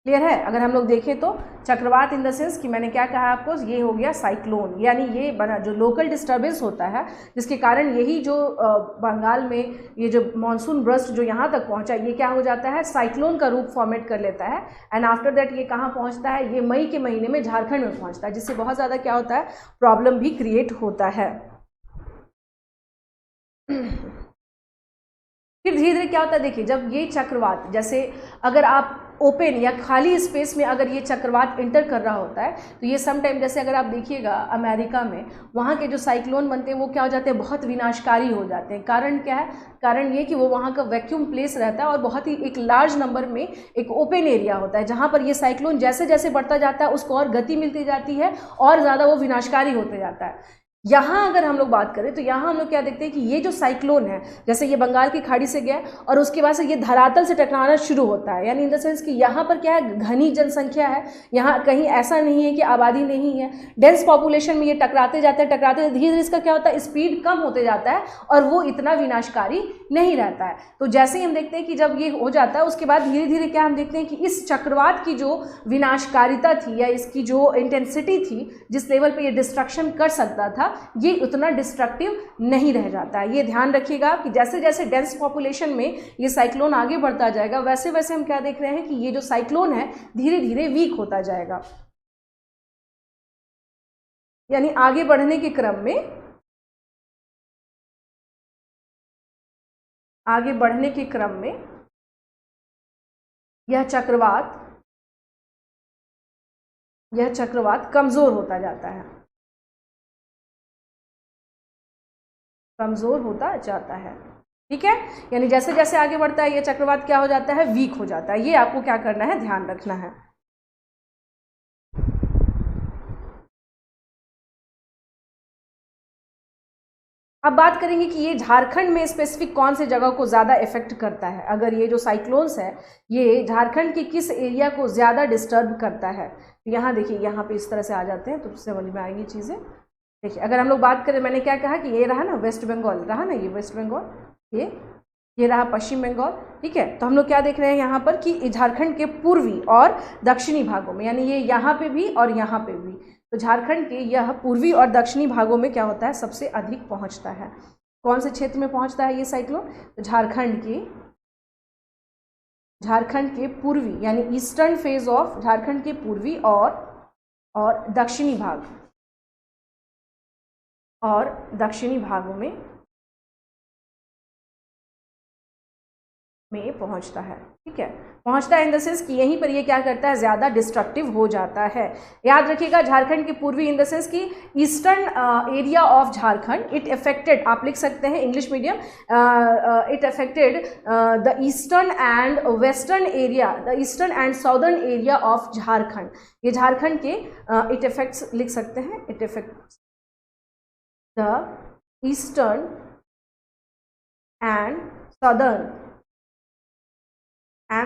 क्लियर है? अगर हम लोग देखें तो चक्रवात इन द सेंस कि मैंने क्या कहा आपको, ये हो गया साइक्लोन, यानी ये बना जो लोकल डिस्टर्बेंस होता है जिसके कारण यही जो बंगाल में ये जो मानसून ब्रस्ट जो यहाँ तक पहुँचा, ये क्या हो जाता है, साइक्लोन का रूप फॉर्मेट कर लेता है। एंड आफ्टर दैट ये कहाँ पहुँचता है, ये मई के महीने में झारखंड में पहुँचता है, जिससे बहुत ज़्यादा क्या होता है, प्रॉब्लम भी क्रिएट होता है। फिर धीरे धीरे क्या होता है, देखिए जब ये चक्रवात, जैसे अगर आप ओपन या खाली स्पेस में अगर ये चक्रवात इंटर कर रहा होता है तो ये सम टाइम, जैसे अगर आप देखिएगा अमेरिका में, वहाँ के जो साइक्लोन बनते हैं वो क्या हो जाते हैं, बहुत विनाशकारी हो जाते हैं। कारण क्या है, कारण ये कि वो वहाँ का वैक्यूम प्लेस रहता है और बहुत ही एक लार्ज नंबर में एक ओपन एरिया होता है, जहाँ पर ये साइक्लोन जैसे जैसे बढ़ता जाता है उसको और गति मिलती जाती है और ज़्यादा वो विनाशकारी होते जाता है। यहाँ अगर हम लोग बात करें तो यहाँ हम लोग क्या देखते हैं कि ये जो साइक्लोन है, जैसे ये बंगाल की खाड़ी से गया और उसके बाद से ये धरातल से टकराना शुरू होता है, यानी इन द सेंस कि यहाँ पर क्या है, घनी जनसंख्या है, यहाँ कहीं ऐसा नहीं है कि आबादी नहीं है, डेंस पॉपुलेशन में ये टकराते जाते हैं, धीरे धीरे इसका क्या होता है, स्पीड कम होते जाता है और वो इतना विनाशकारी नहीं रहता है। तो जैसे ही हम देखते हैं कि जब ये हो जाता है उसके बाद धीरे धीरे क्या हम देखते हैं कि इस चक्रवात की जो विनाशकारिता थी या इसकी जो इंटेंसिटी थी, जिस लेवल पे ये डिस्ट्रक्शन कर सकता था, ये उतना डिस्ट्रक्टिव नहीं रह जाता है। ये ध्यान रखिएगा कि जैसे जैसे डेंस पॉपुलेशन में ये साइक्लोन आगे बढ़ता जाएगा, वैसे वैसे हम क्या देख रहे हैं कि ये जो साइक्लोन है धीरे धीरे वीक होता जाएगा, यानी आगे बढ़ने के क्रम में, आगे बढ़ने के क्रम में यह चक्रवात कमजोर होता जाता है, कमजोर होता जाता है। ठीक है, यानी जैसे जैसे आगे बढ़ता है ये चक्रवात क्या हो जाता है, वीक हो जाता है। ये आपको क्या करना है, ध्यान रखना है। अब बात करेंगे कि ये झारखंड में स्पेसिफिक कौन से जगह को ज़्यादा इफेक्ट करता है। अगर ये जो साइक्लोन्स है ये झारखंड के किस एरिया को ज़्यादा डिस्टर्ब करता है, तो यहाँ देखिए, यहाँ पे इस तरह से आ जाते हैं तो समझ में आएंगी चीज़ें। देखिए अगर हम लोग बात करें, मैंने क्या कहा कि ये रहा ना वेस्ट बंगाल, रहा ना ये वेस्ट बंगाल, ये रहा पश्चिम बंगाल। ठीक है, तो हम लोग क्या देख रहे हैं यहाँ पर कि झारखंड के पूर्वी और दक्षिणी भागों में, यानी ये यहाँ पे भी और यहाँ पे भी, तो झारखंड के यह पूर्वी और दक्षिणी भागों में क्या होता है, सबसे अधिक पहुँचता है। कौन से क्षेत्र में पहुँचता है ये साइक्लोन, तो झारखंड के पूर्वी, यानी ईस्टर्न फेज ऑफ झारखंड के पूर्वी और दक्षिणी भाग और दक्षिणी भागों में पहुंचता है। ठीक है, पहुंचता है इन द सेंस कि यहीं पर ये क्या करता है, ज़्यादा डिस्ट्रक्टिव हो जाता है। याद रखिएगा झारखंड के पूर्वी इन द सेंस कि eastern area of Jharkhand, it affected, आप लिख सकते हैं English medium, it affected the eastern and western area, the eastern and southern area of Jharkhand. ये झारखंड के इट अफेक्ट्स लिख सकते हैं, it affects the eastern and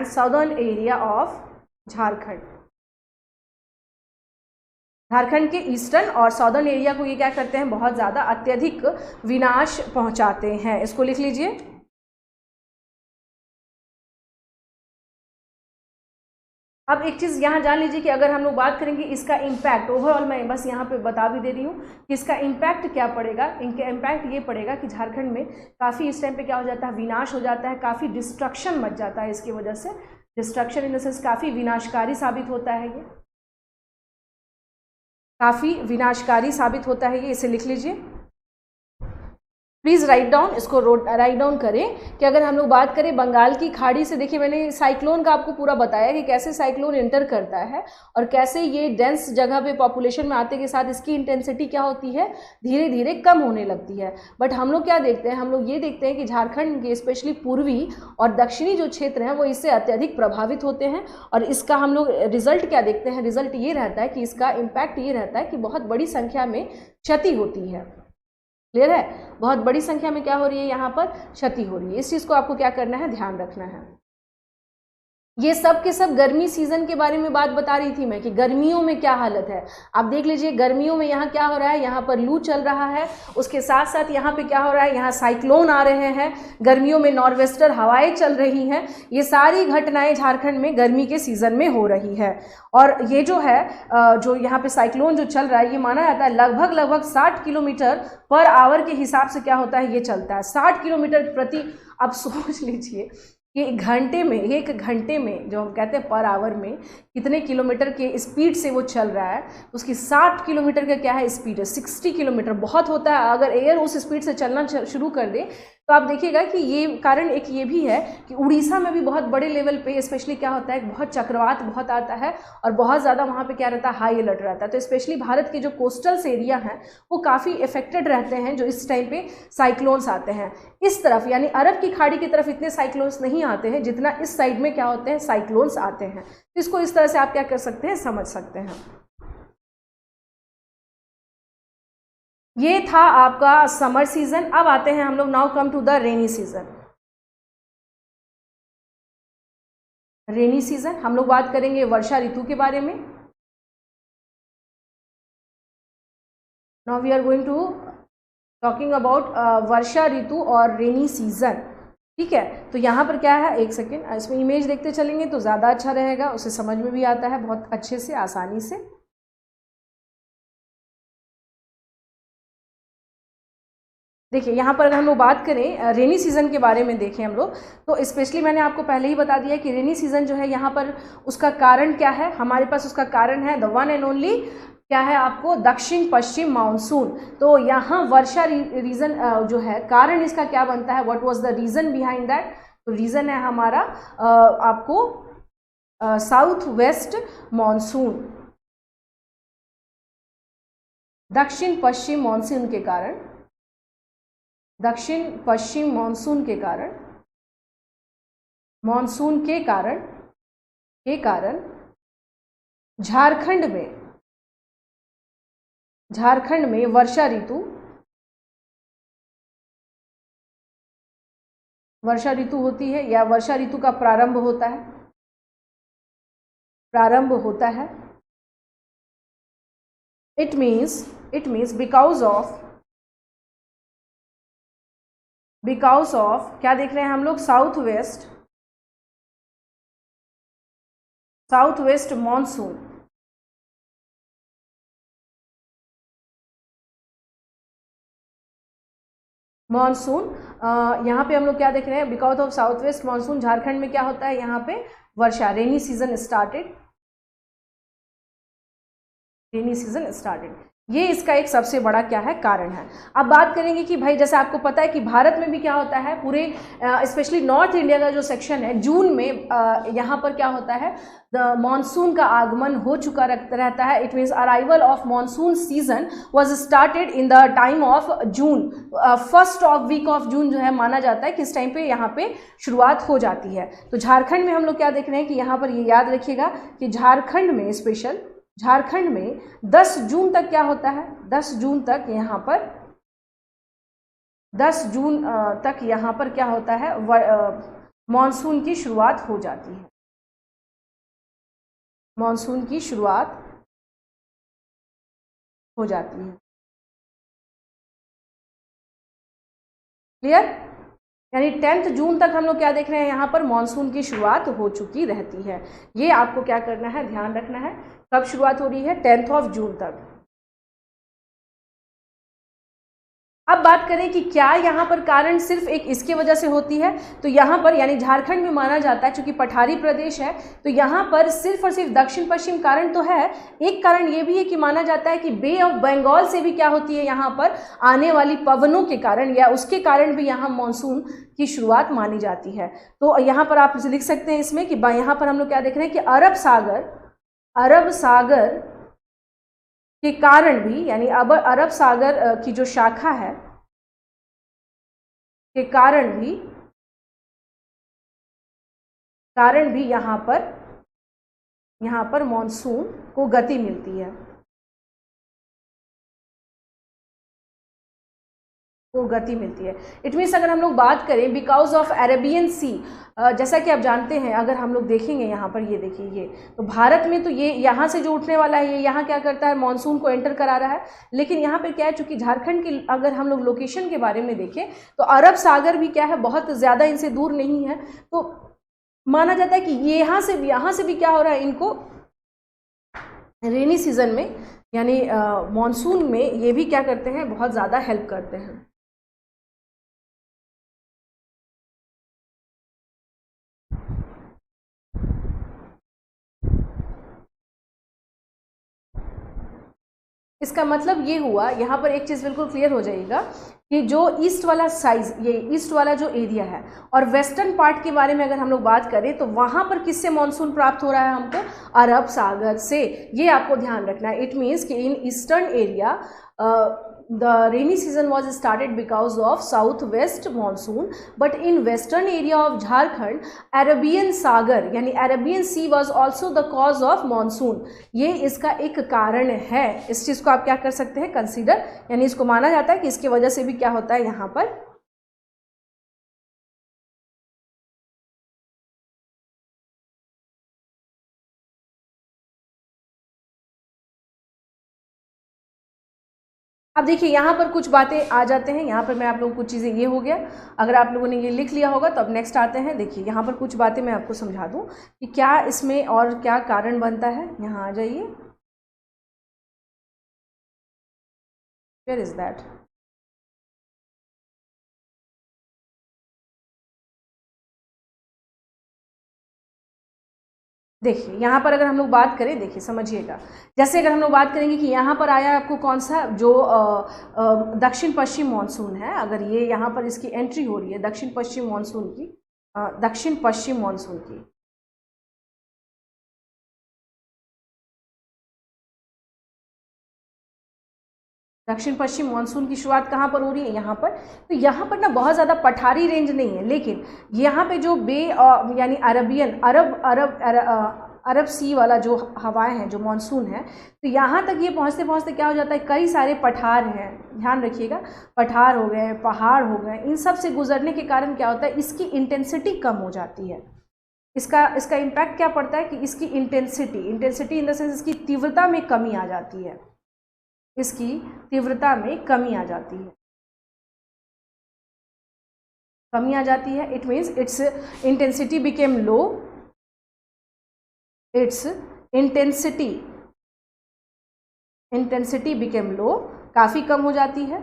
southern area of Jharkhand. Jharkhand के ईस्टर्न और साउदर्न एरिया को ये क्या करते हैं, बहुत ज़्यादा अत्यधिक विनाश पहुंचाते हैं। इसको लिख लीजिए। अब एक चीज़ यहाँ जान लीजिए कि अगर हम लोग बात करेंगे इसका इम्पैक्ट ओवरऑल, मैं बस यहाँ पे बता भी दे रही हूँ कि इसका इम्पैक्ट क्या पड़ेगा। इनका इम्पैक्ट ये पड़ेगा कि झारखंड में काफ़ी इस टाइम पे क्या हो जाता है, विनाश हो जाता है, काफ़ी डिस्ट्रक्शन मच जाता है। इसकी वजह से डिस्ट्रक्शन इन द सेंस काफ़ी विनाशकारी साबित होता है, ये काफ़ी विनाशकारी साबित होता है ये। इसे लिख लीजिए, प्लीज़ राइट डाउन, इसको राइट डाउन करें कि अगर हम लोग बात करें बंगाल की खाड़ी से, देखिए मैंने साइक्लोन का आपको पूरा बताया कि कैसे साइक्लोन एंटर करता है और कैसे ये डेंस जगह पे पॉपुलेशन में आते के साथ इसकी इंटेंसिटी क्या होती है, धीरे धीरे कम होने लगती है। बट हम लोग क्या देखते हैं, हम लोग ये देखते हैं कि झारखंड के स्पेशली पूर्वी और दक्षिणी जो क्षेत्र हैं वो इससे अत्यधिक प्रभावित होते हैं। और इसका हम लोग रिजल्ट क्या देखते हैं, रिजल्ट ये रहता है कि इसका इम्पैक्ट ये रहता है कि बहुत बड़ी संख्या में क्षति होती है। क्लियर है, बहुत बड़ी संख्या में क्या हो रही है, यहाँ पर क्षति हो रही है। इस चीज़ को आपको क्या करना है, ध्यान रखना है। ये सब के सब गर्मी सीजन के बारे में बात बता रही थी मैं कि गर्मियों में क्या हालत है। आप देख लीजिए गर्मियों में यहाँ क्या हो रहा है, यहाँ पर लू चल रहा है, उसके साथ साथ यहाँ पे क्या हो रहा है, यहाँ साइक्लोन आ रहे हैं, गर्मियों में नॉर्वेस्टर हवाएं चल रही हैं। ये सारी घटनाएं झारखंड में गर्मी के सीजन में हो रही है। और ये जो है जो यहाँ पे साइक्लोन जो चल रहा है, ये माना जाता है लगभग 60 किलोमीटर पर आवर के हिसाब से क्या होता है, ये चलता है 60 किलोमीटर प्रति। अब सोच लीजिए कि एक घंटे में जो हम कहते हैं पर आवर में कितने किलोमीटर के स्पीड से वो चल रहा है, उसकी 60 किलोमीटर का क्या है स्पीड है, 60 किलोमीटर बहुत होता है। अगर एयर उस स्पीड से चलना शुरू कर दे तो आप देखिएगा कि ये कारण एक ये भी है कि उड़ीसा में भी बहुत बड़े लेवल पे स्पेशली क्या होता है, बहुत चक्रवात बहुत आता है और बहुत ज़्यादा वहाँ पे क्या रहता है, हाई अलर्ट रहता है। तो स्पेशली भारत के जो कोस्टल्स एरिया हैं वो काफ़ी इफेक्टेड रहते हैं जो इस टाइम पे साइक्लोन्स आते हैं। इस तरफ यानी अरब की खाड़ी की तरफ इतने साइक्लोन्स नहीं आते हैं जितना इस साइड में क्या होते हैं, साइक्लोन्स आते हैं। तो इसको इस तरह से आप क्या कर सकते हैं, समझ सकते हैं। ये था आपका समर सीजन। अब आते हैं हम लोग, now come to the rainy season. Rainy season हम लोग बात करेंगे वर्षा ऋतु के बारे में। Now we are going to talking about वर्षा ऋतु और रेनी सीजन। ठीक है, तो यहाँ पर क्या है, एक सेकेंड, इसमें इमेज देखते चलेंगे तो ज़्यादा अच्छा रहेगा, उसे समझ में भी आता है बहुत अच्छे से, आसानी से। देखिए यहाँ पर अगर हम लोग बात करें रेनी सीज़न के बारे में देखें हम लोग, तो स्पेशली मैंने आपको पहले ही बता दिया कि रेनी सीज़न जो है यहाँ पर उसका कारण क्या है, हमारे पास उसका कारण है द वन एंड ओनली क्या है आपको, दक्षिण पश्चिम मानसून। तो यहाँ वर्षा रीजन जो है, कारण इसका क्या बनता है, what was the reason behind that. तो रीज़न है हमारा आपको साउथ वेस्ट मानसून, दक्षिण पश्चिम मानसून के कारण, दक्षिण पश्चिम मानसून के कारण, मानसून के कारण झारखंड में वर्षा ऋतु होती है, या वर्षा ऋतु का प्रारंभ होता है। इट मीन्स बिकॉज ऑफ क्या देख रहे हैं हम लोग, साउथ वेस्ट मानसून। यहाँ पे हम लोग क्या देख रहे हैं, because of south west monsoon Jharkhand में क्या होता है, यहाँ पे वर्षा, रेनी सीजन स्टार्टेड। ये इसका एक सबसे बड़ा क्या है, कारण है। अब बात करेंगे कि भाई जैसे आपको पता है कि भारत में भी क्या होता है, पूरे स्पेशली नॉर्थ इंडिया का जो सेक्शन है, जून में यहाँ पर क्या होता है, मानसून का आगमन हो चुका रहता है। It means arrival of monsoon season was started in the time of June. First week of June जो है माना जाता है कि इस टाइम पे यहाँ पे शुरुआत हो जाती है। तो झारखंड में हम लोग क्या देख रहे हैं कि यहाँ पर ये याद रखिएगा कि झारखंड में 10 जून तक क्या होता है, 10 जून तक यहाँ पर क्या होता है, मानसून की शुरुआत हो जाती है। मानसून की शुरुआत हो जाती है। क्लियर, यानी 10 जून तक हम लोग क्या देख रहे हैं, यहाँ पर मानसून की शुरुआत हो चुकी रहती है। ये आपको क्या करना है, ध्यान रखना है। कब शुरुआत हो रही है, 10 जून तक। अब बात करें कि क्या यहाँ पर कारण सिर्फ एक इसके वजह से होती है, तो यहाँ पर यानी झारखंड में माना जाता है चूंकि पठारी प्रदेश है, तो यहाँ पर सिर्फ और सिर्फ दक्षिण पश्चिम कारण तो है, एक कारण ये भी है कि माना जाता है कि बे ऑफ बंगाल से भी क्या होती है, यहाँ पर आने वाली पवनों के कारण या उसके कारण भी यहाँ मानसून की शुरुआत मानी जाती है। तो यहाँ पर आप लिख सकते हैं इसमें कि यहाँ पर हम लोग क्या देख रहे हैं कि अरब सागर के कारण भी, यानी अब अरब सागर की जो शाखा है के कारण भी यहाँ पर मॉनसून को गति मिलती है। को गति मिलती है। इट मीन्स अगर हम लोग बात करें बिकॉज ऑफ अरेबियन सी, जैसा कि आप जानते हैं, अगर हम लोग देखेंगे यहाँ पर, ये देखिए, ये तो भारत में तो ये यहाँ से जो उठने वाला है ये यहाँ क्या करता है, मानसून को एंटर करा रहा है। लेकिन यहाँ पे क्या है, चूंकि झारखंड की अगर हम लोग लोकेशन के बारे में देखें तो अरब सागर भी क्या है, बहुत ज़्यादा इनसे दूर नहीं है, तो माना जाता है कि ये यहाँ से भी क्या हो रहा है, इनको रेनी सीजन में यानी मानसून में ये भी क्या करते हैं, बहुत ज़्यादा हेल्प करते हैं। इसका मतलब ये हुआ, यहाँ पर एक चीज़ बिल्कुल क्लियर हो जाएगा कि जो ईस्ट वाला साइज, ये ईस्ट वाला जो एरिया है, और वेस्टर्न पार्ट के बारे में अगर हम लोग बात करें तो वहाँ पर किससे मानसून प्राप्त हो रहा है हमको, अरब सागर से। ये आपको ध्यान रखना है। इट मीन्स कि in eastern area the rainy season was started because of southwest monsoon, but in western area of Jharkhand Arabian Sagar यानी Arabian Sea was also the cause of monsoon। ये इसका एक कारण है। इस चीज़ को आप क्या कर सकते हैं, कंसीडर, यानी इसको माना जाता है कि इसकी वजह से भी क्या होता है यहाँ पर अब देखिए यहाँ पर कुछ बातें आ जाते हैं। यहाँ पर मैं आप लोगों को कुछ चीज़ें, ये हो गया, अगर आप लोगों ने ये लिख लिया होगा तो अब नेक्स्ट आते हैं। देखिए यहाँ पर कुछ बातें मैं आपको समझा दूँ कि क्या इसमें और क्या कारण बनता है। यहाँ आ जाइए, वेयर इज दैट, देखिए यहाँ पर अगर हम लोग बात करें, देखिए समझिएगा, जैसे अगर हम लोग बात करेंगे कि यहाँ पर आया आपको कौन सा, जो दक्षिण पश्चिम मानसून है, अगर ये यहाँ पर इसकी एंट्री हो रही है दक्षिण पश्चिम मानसून की, दक्षिण पश्चिम मानसून की, दक्षिण पश्चिम मानसून की शुरुआत कहाँ पर हो रही है, यहाँ पर। तो यहाँ पर ना बहुत ज़्यादा पठारी रेंज नहीं है, लेकिन यहाँ पे जो बे यानी अरबियन अरब सी वाला जो हवाएं हैं, जो मानसून है, तो यहाँ तक ये पहुँचते पहुँचते क्या हो जाता है, कई सारे पठार हैं, ध्यान रखिएगा, पठार हो गए, पहाड़ हो गए, इन सब से गुजरने के कारण क्या होता है, इसकी इंटेंसिटी कम हो जाती है। इसका इम्पैक्ट क्या पड़ता है कि इसकी इंटेंसिटी इन द सेंस इसकी तीव्रता में कमी आ जाती है, इसकी तीव्रता में कमी आ जाती है, कमी आ जाती है। It means its intensity became low, its intensity became low, काफ़ी कम हो जाती है,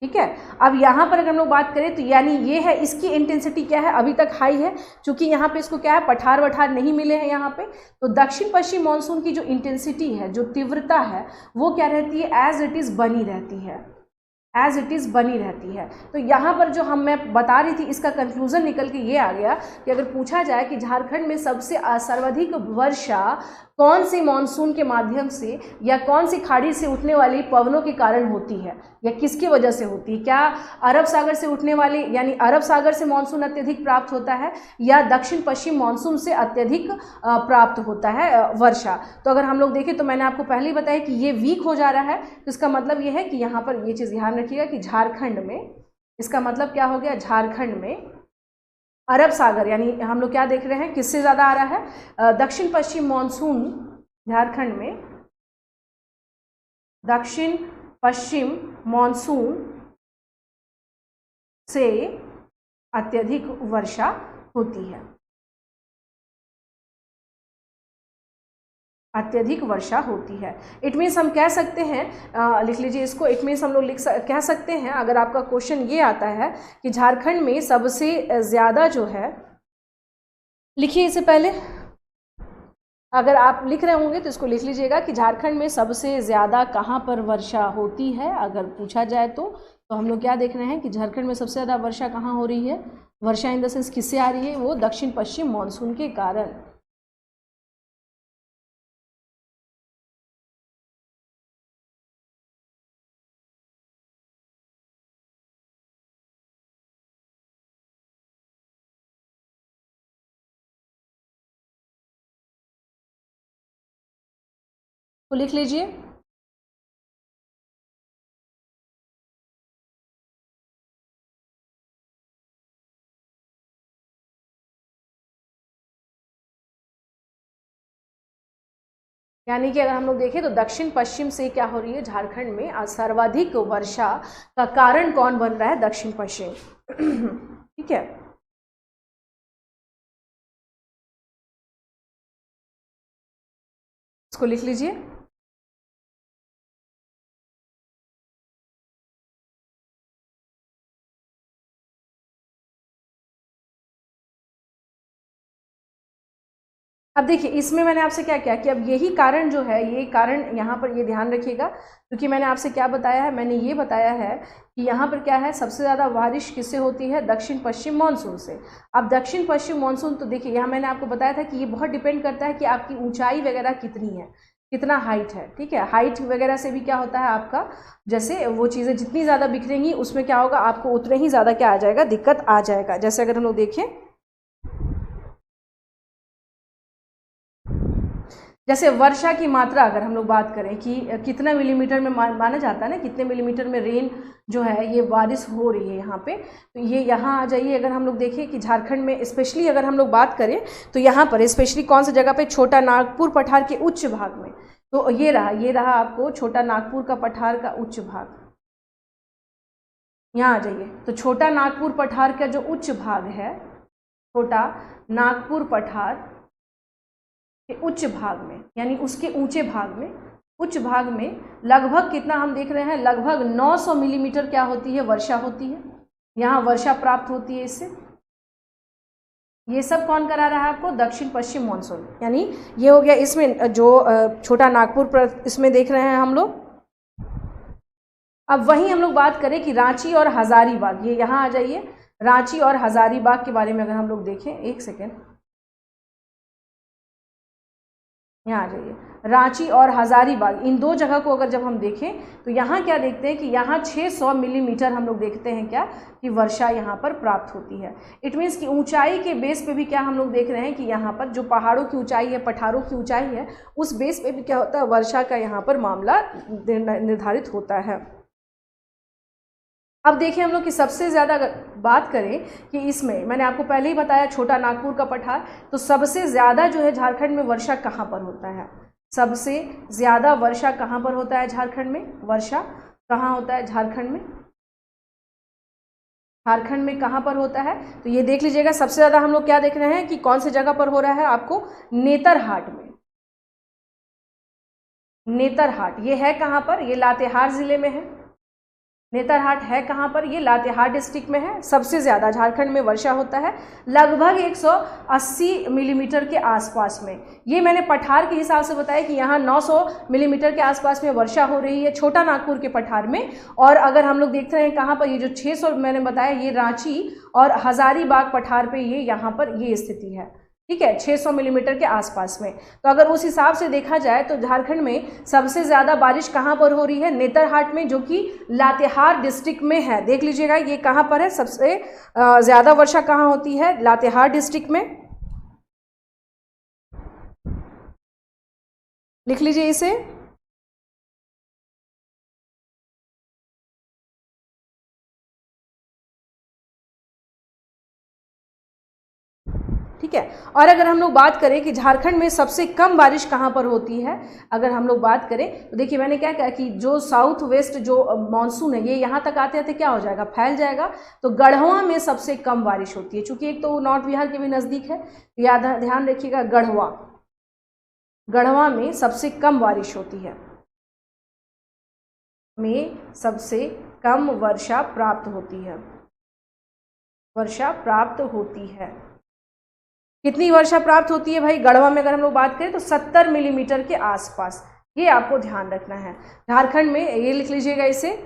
ठीक है। अब यहाँ पर अगर हम लोग बात करें तो यानी ये है, इसकी इंटेंसिटी क्या है, अभी तक हाई है, क्योंकि यहाँ पे इसको क्या है, पठार वठार नहीं मिले हैं यहाँ पे। तो दक्षिण पश्चिम मानसून की जो इंटेंसिटी है, जो तीव्रता है, वो क्या रहती है, एज इट इज़ बनी रहती है, एज इट इज़ बनी रहती है। तो यहाँ पर जो मैं बता रही थी, इसका कंक्लूजन निकल के ये आ गया कि अगर पूछा जाए कि झारखंड में सबसे सर्वाधिक वर्षा कौन से मानसून के माध्यम से या कौन सी खाड़ी से उठने वाली पवनों के कारण होती है, या किसकी वजह से होती है, क्या अरब सागर से उठने वाली यानी अरब सागर से मानसून अत्यधिक प्राप्त होता है, या दक्षिण पश्चिम मानसून से अत्यधिक प्राप्त होता है वर्षा। तो अगर हम लोग देखें तो मैंने आपको पहले ही बताया कि ये वीक हो जा रहा है, तो इसका मतलब ये है कि यहाँ पर ये चीज़ ध्यान रखिएगा कि झारखंड में, इसका मतलब क्या हो गया, झारखंड में अरब सागर यानी हम लोग क्या देख रहे हैं, किससे ज़्यादा आ रहा है, दक्षिण पश्चिम मानसून झारखंड में दक्षिण पश्चिम मानसून से अत्यधिक वर्षा होती है, अत्यधिक वर्षा होती है। इट मीन्स हम कह सकते हैं, लिख लीजिए इसको, इट मीन्स हम लोग कह सकते हैं, अगर आपका क्वेश्चन ये आता है कि झारखंड में सबसे ज़्यादा जो है, लिखिए इसे पहले, अगर आप लिख रहे होंगे तो इसको लिख लीजिएगा कि झारखंड में सबसे ज़्यादा कहाँ पर वर्षा होती है, अगर पूछा जाए तो हम लोग क्या देख रहे हैं कि झारखंड में सबसे ज़्यादा वर्षा कहाँ हो रही है, वर्षा इन द सेंस किससे आ रही है, वो दक्षिण पश्चिम मानसून के कारण। तो लिख लीजिए, यानी कि अगर हम लोग देखें तो दक्षिण पश्चिम से क्या हो रही है, झारखंड में आज सर्वाधिक वर्षा का कारण कौन बन रहा है, दक्षिण पश्चिम। ठीक है, इसको लिख लीजिए। अब देखिए इसमें मैंने आपसे क्या किया कि अब यही कारण जो है, ये कारण यहाँ पर ये ध्यान रखिएगा, क्योंकि मैंने आपसे क्या बताया है, मैंने ये बताया है कि यहाँ पर क्या है, सबसे ज़्यादा बारिश किससे होती है, दक्षिण पश्चिम मानसून से। अब दक्षिण पश्चिम मानसून तो देखिए यहाँ मैंने आपको बताया था कि ये बहुत डिपेंड करता है कि आपकी ऊंचाई वगैरह कितनी है, कितना हाइट है। ठीक है, हाइट वगैरह से भी क्या होता है आपका, जैसे वो चीज़ें जितनी ज़्यादा बिखरेंगी उसमें क्या होगा, आपको उतने ही ज़्यादा क्या आ जाएगा, दिक्कत आ जाएगा। जैसे अगर हम लोग देखें, जैसे वर्षा की मात्रा अगर हम लोग बात करें कि कितना मिलीमीटर में माना जाता है ना, कितने मिलीमीटर में रेन जो है ये बारिश हो रही है यहाँ पे, तो ये यहाँ आ जाइए। अगर हम लोग देखें कि झारखंड में स्पेशली अगर हम लोग बात करें तो यहाँ पर स्पेशली कौन सी जगह पे, छोटा नागपुर पठार के उच्च भाग में, तो ये रहा आपको छोटा नागपुर का पठार का उच्च भाग, यहाँ आ जाइए। तो छोटा नागपुर पठार का जो उच्च भाग है, छोटा नागपुर पठार के उच्च भाग में, यानी उसके ऊंचे भाग में, उच्च भाग में लगभग कितना हम देख रहे हैं, लगभग 900 मिलीमीटर क्या होती है, वर्षा होती है। यहाँ वर्षा प्राप्त होती है इससे। ये सब कौन करा रहा है आपको, दक्षिण पश्चिम मानसून। यानी ये हो गया इसमें जो छोटा नागपुर पर इसमें देख रहे हैं हम लोग। अब वहीं हम लोग बात करें कि रांची और हजारीबाग, ये यहाँ आ जाइए। रांची और हजारीबाग के बारे में अगर हम लोग देखें, एक सेकेंड, यहाँ आ जाइए। रांची और हजारीबाग, इन दो जगह को अगर जब हम देखें तो यहाँ क्या देखते हैं कि यहाँ 600 मिलीमीटर हम लोग देखते हैं क्या, कि वर्षा यहाँ पर प्राप्त होती है। इट मीन्स कि ऊंचाई के बेस पे भी क्या हम लोग देख रहे हैं कि यहाँ पर जो पहाड़ों की ऊंचाई है, पठारों की ऊंचाई है, उस बेस पे भी क्या होता है, वर्षा का यहाँ पर मामला निर्धारित होता है। अब देखिए हम लोग कि सबसे ज़्यादा अगर बात करें कि इसमें मैंने आपको पहले ही बताया छोटा नागपुर का पठार, तो सबसे ज़्यादा जो है झारखंड में वर्षा कहाँ पर होता है, सबसे ज़्यादा वर्षा कहाँ पर होता है झारखंड में, वर्षा कहाँ होता है झारखंड में, झारखंड में कहाँ पर होता है, तो ये देख लीजिएगा। सबसे ज़्यादा हम लोग क्या देख रहे हैं कि कौन सी जगह पर हो रहा है आपको, नेतरहाट में। नेतरहाट ये है कहाँ पर, ये लातेहार ज़िले में है। नेतरहाट है कहाँ पर, ये लातेहार डिस्ट्रिक्ट में है। सबसे ज़्यादा झारखंड में वर्षा होता है लगभग 180 मिलीमीटर के आसपास में। ये मैंने पठार के हिसाब से बताया कि यहाँ 900 मिलीमीटर के आसपास में वर्षा हो रही है छोटा नागपुर के पठार में। और अगर हम लोग देख रहे हैं कहाँ पर, ये जो 600 मैंने बताया, ये रांची और हजारीबाग पठार पे ये यहाँ पर ये स्थिति है। ठीक है, 600 मिलीमीटर के आसपास में। तो अगर उस हिसाब से देखा जाए तो झारखंड में सबसे ज़्यादा बारिश कहाँ पर हो रही है, नेतरहाट में, जो कि लातेहार डिस्ट्रिक्ट में है। देख लीजिएगा ये कहाँ पर है, सबसे ज़्यादा वर्षा कहाँ होती है, लातेहार डिस्ट्रिक्ट में। लिख लीजिए इसे। ठीक है, और अगर हम लोग बात करें कि झारखंड में सबसे कम बारिश कहाँ पर होती है, अगर हम लोग बात करें तो देखिए मैंने क्या कहा कि जो साउथ वेस्ट जो मानसून है ये यहाँ तक आते आते क्या हो जाएगा, फैल जाएगा। तो गढ़वा में सबसे कम बारिश होती है, चूंकि एक तो नॉर्थ बिहार के भी नज़दीक है, तो याद ध्यान रखिएगा, गढ़वा में सबसे कम बारिश होती है, में सबसे कम वर्षा प्राप्त होती है, वर्षा प्राप्त होती है। कितनी वर्षा प्राप्त होती है भाई गढ़वा में, अगर हम लोग बात करें तो 70 मिलीमीटर के आसपास। ये आपको ध्यान रखना है झारखंड में, ये लिख लीजिएगा इसे।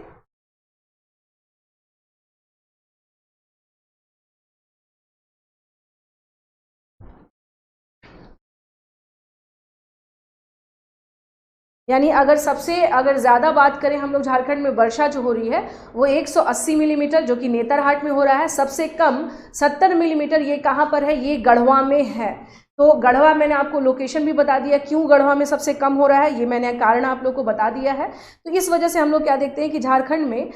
यानी अगर ज़्यादा बात करें हम लोग झारखंड में वर्षा जो हो रही है वो 180 मिलीमीटर जो कि नेतरहाट में हो रहा है। सबसे कम 70 मिलीमीटर ये कहाँ पर है, ये गढ़वा में है। तो गढ़वा मैंने आपको लोकेशन भी बता दिया, क्यों गढ़वा में सबसे कम हो रहा है ये मैंने कारण आप लोग को बता दिया है। तो इस वजह से हम लोग क्या देखते हैं कि झारखंड में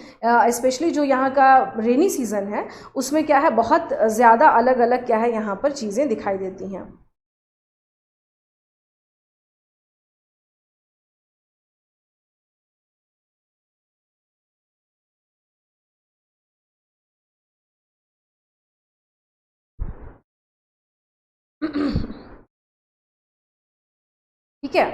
स्पेशली जो यहाँ का रेनी सीजन है उसमें क्या है, बहुत ज़्यादा अलग अलग क्या है यहाँ पर चीज़ें दिखाई देती हैं। ठीक है,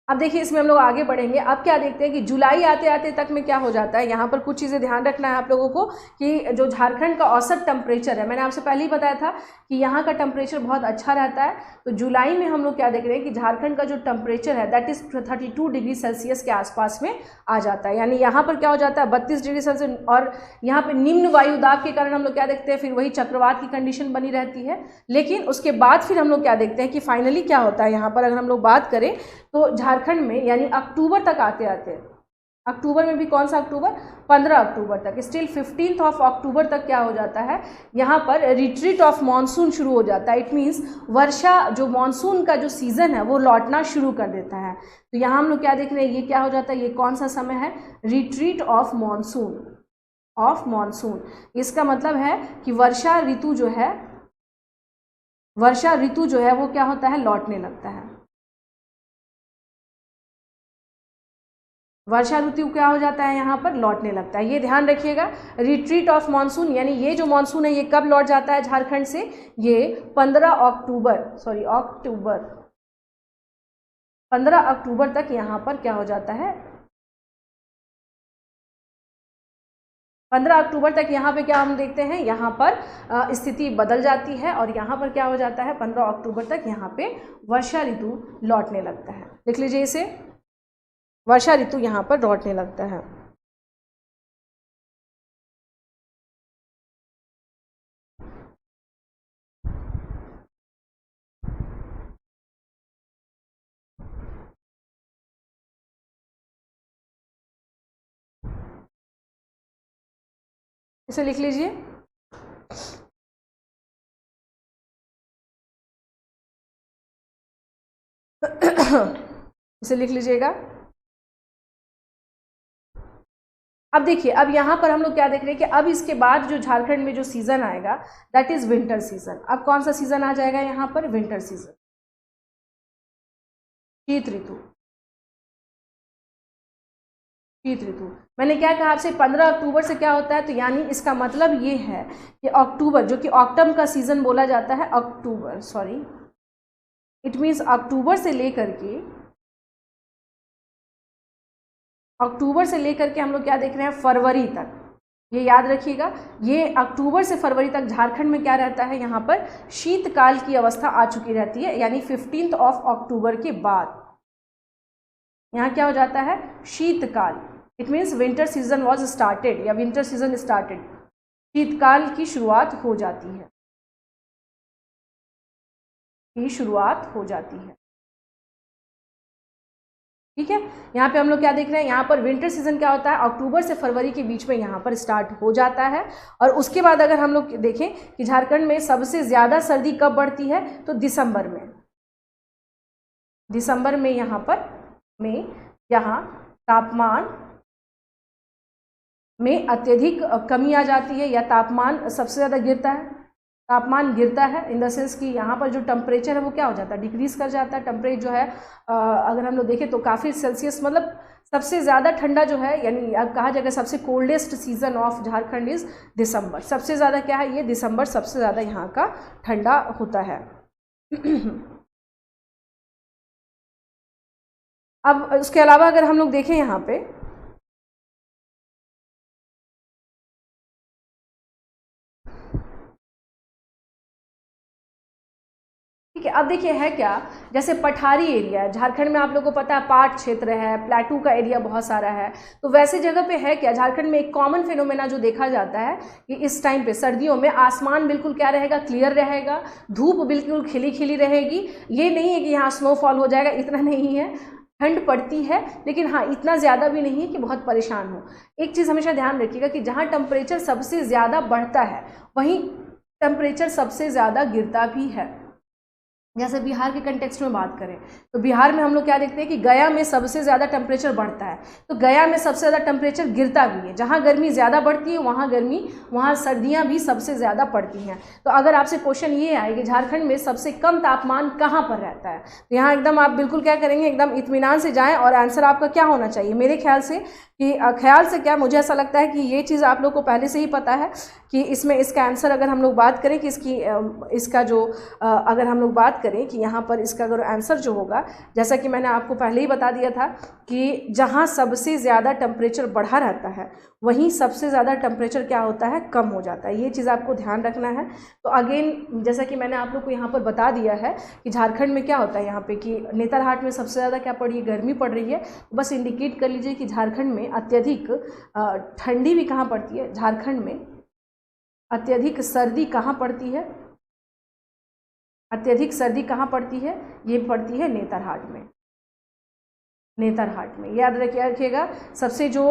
अब देखिए इसमें हम लोग आगे बढ़ेंगे। अब क्या देखते हैं कि जुलाई आते आते तक में क्या हो जाता है, यहाँ पर कुछ चीज़ें ध्यान रखना है आप लोगों को कि जो झारखंड का औसत टेम्परेचर है, मैंने आपसे पहले ही बताया था कि यहाँ का टेम्परेचर बहुत अच्छा रहता है। तो जुलाई में हम लोग क्या देख रहे हैं कि झारखंड का जो टेम्परेचर है दैट इज़ 32 डिग्री सेल्सियस के आसपास में आ जाता है। यानी यहाँ पर क्या हो जाता है 32 डिग्री सेल्सियस, और यहाँ पर निम्न वायुदाब के कारण हम लोग क्या देखते हैं, फिर वही चक्रवात की कंडीशन बनी रहती है। लेकिन उसके बाद फिर हम लोग क्या देखते हैं कि फाइनली क्या होता है, यहाँ पर अगर हम लोग बात करें तो झारखंड में यानी अक्टूबर तक आते आते, अक्टूबर में भी कौन सा अक्टूबर, 15 अक्टूबर तक, स्टिल 15 ऑफ अक्टूबर तक क्या हो जाता है, यहाँ पर रिट्रीट ऑफ मॉनसून शुरू हो जाता है। इट मीन्स वर्षा, जो मॉनसून का जो सीज़न है वो लौटना शुरू कर देता है। तो यहाँ हम लोग क्या देख रहे हैं, ये क्या हो जाता है, ये कौन सा समय है, retreat of monsoon, of monsoon. इसका मतलब है कि वर्षा ऋतु जो है, वर्षा ऋतु जो है वो क्या होता है, लौटने लगता है। वर्षा ऋतु क्या हो जाता है, यहाँ पर लौटने लगता है। ये ध्यान रखिएगा, रिट्रीट ऑफ मानसून, यानी ये जो मानसून है ये कब लौट जाता है झारखंड से, ये 15 अक्टूबर तक यहाँ पर क्या हो जाता है, 15 अक्टूबर तक यहाँ पे क्या हम देखते हैं, यहाँ पर स्थिति बदल जाती है और यहाँ पर क्या हो जाता है, 15 अक्टूबर तक यहाँ पे वर्षा ऋतु लौटने लगता है। लिख लीजिए इसे, वर्षा ऋतु यहाँ पर लौटने लगता है। इसे लिख लीजिए, इसे लिख लीजिएगा। अब देखिए, अब यहाँ पर हम लोग क्या देख रहे हैं कि अब इसके बाद जो झारखंड में जो सीजन आएगा दैट इज विंटर सीजन। अब कौन सा सीजन आ जाएगा यहाँ पर, विंटर सीजन, शीत ऋतु। शीत ऋतु मैंने क्या कहा आपसे, 15 अक्टूबर से क्या होता है, तो यानी इसका मतलब ये है कि अक्टूबर, जो कि ऑक्टम का सीजन बोला जाता है, अक्टूबर, सॉरी, इट मीन्स अक्टूबर से लेकर के, अक्टूबर से लेकर के हम लोग क्या देख रहे हैं, फरवरी तक। ये याद रखिएगा, ये अक्टूबर से फरवरी तक झारखंड में क्या रहता है, यहाँ पर शीतकाल की अवस्था आ चुकी रहती है। यानी 15 ऑफ अक्टूबर के बाद यहाँ क्या हो जाता है, शीतकाल। It means winter season was started, या विंटर सीजन स्टार्टेड, शीतकाल की शुरुआत हो जाती है, की शुरुआत हो जाती है। ठीक है, यहाँ पे हम लोग क्या देख रहे हैं, यहाँ पर विंटर सीजन क्या होता है, अक्टूबर से फरवरी के बीच में यहाँ पर स्टार्ट हो जाता है। और उसके बाद अगर हम लोग देखें कि झारखंड में सबसे ज़्यादा सर्दी कब बढ़ती है, तो दिसंबर में, दिसंबर में यहाँ पर यहाँ तापमान में अत्यधिक कमी आ जाती है, या तापमान सबसे ज़्यादा गिरता है, तापमान गिरता है इन द सेंस कि यहाँ पर जो टेम्परेचर है वो क्या हो जाता है, डिक्रीज कर जाता है। टेम्परेचर जो है अगर हम लोग देखें तो काफ़ी सेल्सियस, मतलब सबसे ज़्यादा ठंडा जो है, यानी अब कहा जाएगा सबसे coldest season of Jharkhand is December. सबसे ज़्यादा क्या है, ये दिसंबर सबसे ज़्यादा यहाँ का ठंडा होता है। अब उसके अलावा अगर हम लोग देखें यहाँ पे, ठीक है, अब देखिए है क्या, जैसे पठारी एरिया है झारखंड में, आप लोगों को पता है पाट क्षेत्र है, प्लेटू का एरिया बहुत सारा है, तो वैसे जगह पे है क्या, झारखंड में एक कॉमन फिनोमेना जो देखा जाता है कि इस टाइम पे सर्दियों में आसमान बिल्कुल क्या रहेगा, क्लियर रहेगा, धूप बिल्कुल खिली खिली रहेगी। ये नहीं है कि यहाँ स्नोफॉल हो जाएगा, इतना नहीं है, ठंड पड़ती है, लेकिन हाँ इतना ज़्यादा भी नहीं है कि बहुत परेशान हो। एक चीज़ हमेशा ध्यान रखिएगा कि जहाँ टेम्परेचर सबसे ज़्यादा बढ़ता है वहीं टेम्परेचर सबसे ज़्यादा गिरता भी है। जैसे बिहार के कंटेक्स्ट में बात करें तो बिहार में हम लोग क्या देखते हैं कि गया में सबसे ज़्यादा टेम्परेचर बढ़ता है, तो गया में सबसे ज़्यादा टेम्परेचर गिरता भी है। जहाँ गर्मी ज़्यादा बढ़ती है वहाँ सर्दियाँ भी सबसे ज़्यादा पड़ती हैं। तो अगर आपसे क्वेश्चन ये आए कि झारखंड में सबसे कम तापमान कहाँ पर रहता है, तो यहाँ एकदम आप बिल्कुल क्या करेंगे, एकदम इत्मीनान से जाएँ और आंसर आपका क्या होना चाहिए। मेरे ख्याल से क्या, मुझे ऐसा लगता है कि ये चीज़ आप लोग को पहले से ही पता है कि इसमें इसका आंसर अगर हम लोग बात करें कि इसका जो अगर हम लोग बात करें कि यहाँ पर इसका अगर आंसर जो होगा, जैसा कि मैंने आपको पहले ही बता दिया था कि जहाँ सबसे ज़्यादा टेम्परेचर बढ़ा रहता है वहीं सबसे ज़्यादा टेम्परेचर क्या होता है, कम हो जाता है। ये चीज़ आपको ध्यान रखना है। तो अगेन जैसा कि मैंने आप लोग को यहाँ पर बता दिया है कि झारखंड में क्या होता है, यहाँ पे कि नेतरहाट में सबसे ज़्यादा क्या पड़ी है, गर्मी पड़ रही है। तो बस इंडिकेट कर लीजिए कि झारखंड में अत्यधिक ठंडी भी कहाँ पड़ती है, झारखंड में अत्यधिक सर्दी कहाँ पड़ती है, अत्यधिक सर्दी कहाँ पड़ती है, ये पड़ती है नेतरहाट में। नेतरहाट में याद रखिएगा, सबसे जो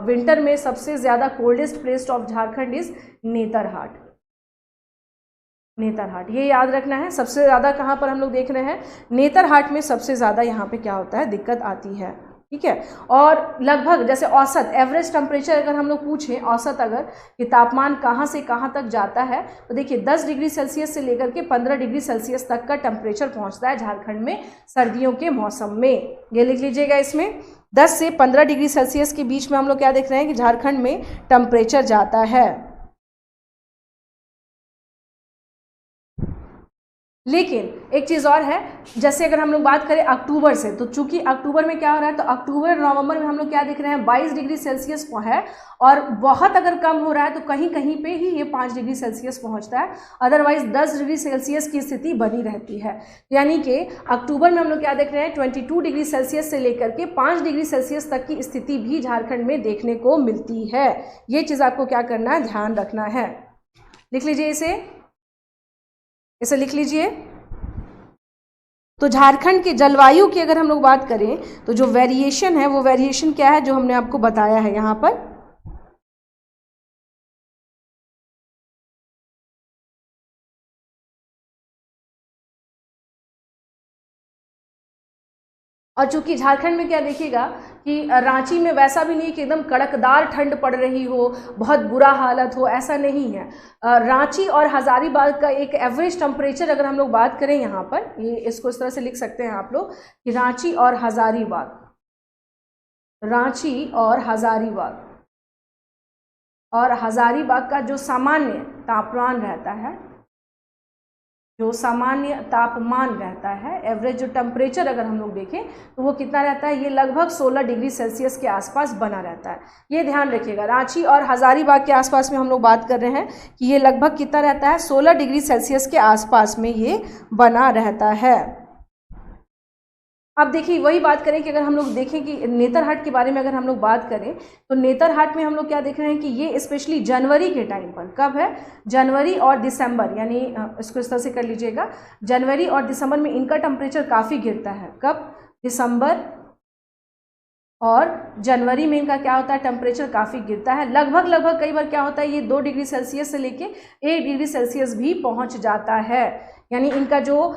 विंटर में सबसे ज़्यादा coldest place of Jharkhand is Netarhat. Netarhat ये याद रखना है। सबसे ज़्यादा कहाँ पर हम लोग देख रहे हैं, नेतरहाट में सबसे ज़्यादा यहाँ पे क्या होता है, दिक्कत आती है। ठीक है। और लगभग जैसे औसत एवरेज टेम्परेचर अगर हम लोग पूछें, औसत अगर कि तापमान कहाँ से कहाँ तक जाता है, तो देखिए 10 डिग्री सेल्सियस से लेकर के 15 डिग्री सेल्सियस तक का टेम्परेचर पहुँचता है झारखंड में सर्दियों के मौसम में। ये लिख लीजिएगा, इसमें 10 से 15 डिग्री सेल्सियस के बीच में हम लोग क्या देख रहे हैं कि झारखंड में टेम्परेचर जाता है। लेकिन एक चीज़ और है, जैसे अगर हम लोग बात करें अक्टूबर से, तो चूंकि अक्टूबर में क्या हो रहा है, तो अक्टूबर नवंबर में हम लोग क्या देख रहे हैं, 22 डिग्री सेल्सियस है। और बहुत अगर कम हो रहा है तो कहीं कहीं पे ही ये 5 डिग्री सेल्सियस पहुंचता है, अदरवाइज 10 डिग्री सेल्सियस की स्थिति बनी रहती है। यानी कि अक्टूबर में हम लोग क्या देख रहे हैं, 22 डिग्री सेल्सियस से लेकर के 5 डिग्री सेल्सियस तक की स्थिति भी झारखंड में देखने को मिलती है। ये चीज़ आपको क्या करना है, ध्यान रखना है। लिख लीजिए इसे लिख लीजिए। तो झारखंड के जलवायु की अगर हम लोग बात करें तो जो वेरिएशन है वो वेरिएशन क्या है, जो हमने आपको बताया है यहाँ पर। और चूंकि झारखंड में क्या देखिएगा कि रांची में वैसा भी नहीं कि एकदम कड़कदार ठंड पड़ रही हो, बहुत बुरा हालत हो, ऐसा नहीं है। रांची और हजारीबाग का एक एवरेज टेम्परेचर अगर हम लोग बात करें यहाँ पर, ये इसको इस तरह से लिख सकते हैं आप लोग कि रांची और हजारीबाग, रांची और हजारीबाग का जो सामान्य तापमान रहता है, जो सामान्य तापमान रहता है, एवरेज जो टेम्परेचर अगर हम लोग देखें तो वो कितना रहता है, ये लगभग 16 डिग्री सेल्सियस के आसपास बना रहता है। ये ध्यान रखिएगा, रांची और हजारीबाग के आसपास में हम लोग बात कर रहे हैं कि ये लगभग कितना रहता है, 16 डिग्री सेल्सियस के आसपास में ये बना रहता है। अब देखिए वही बात करें कि अगर हम लोग देखें कि नेतरहाट के बारे में अगर हम लोग बात करें तो नेतरहाट में हम लोग क्या देख रहे हैं कि ये स्पेशली जनवरी के टाइम पर, कब है, जनवरी और दिसंबर, यानी इसको इस तरह से कर लीजिएगा, जनवरी और दिसंबर में इनका टेम्परेचर काफ़ी गिरता है। कब, दिसंबर और जनवरी में इनका क्या होता है, टेम्परेचर काफ़ी गिरता है। लगभग कई बार क्या होता है, ये 2 डिग्री सेल्सियस से लेके 1 डिग्री सेल्सियस भी पहुंच जाता है। यानी इनका जो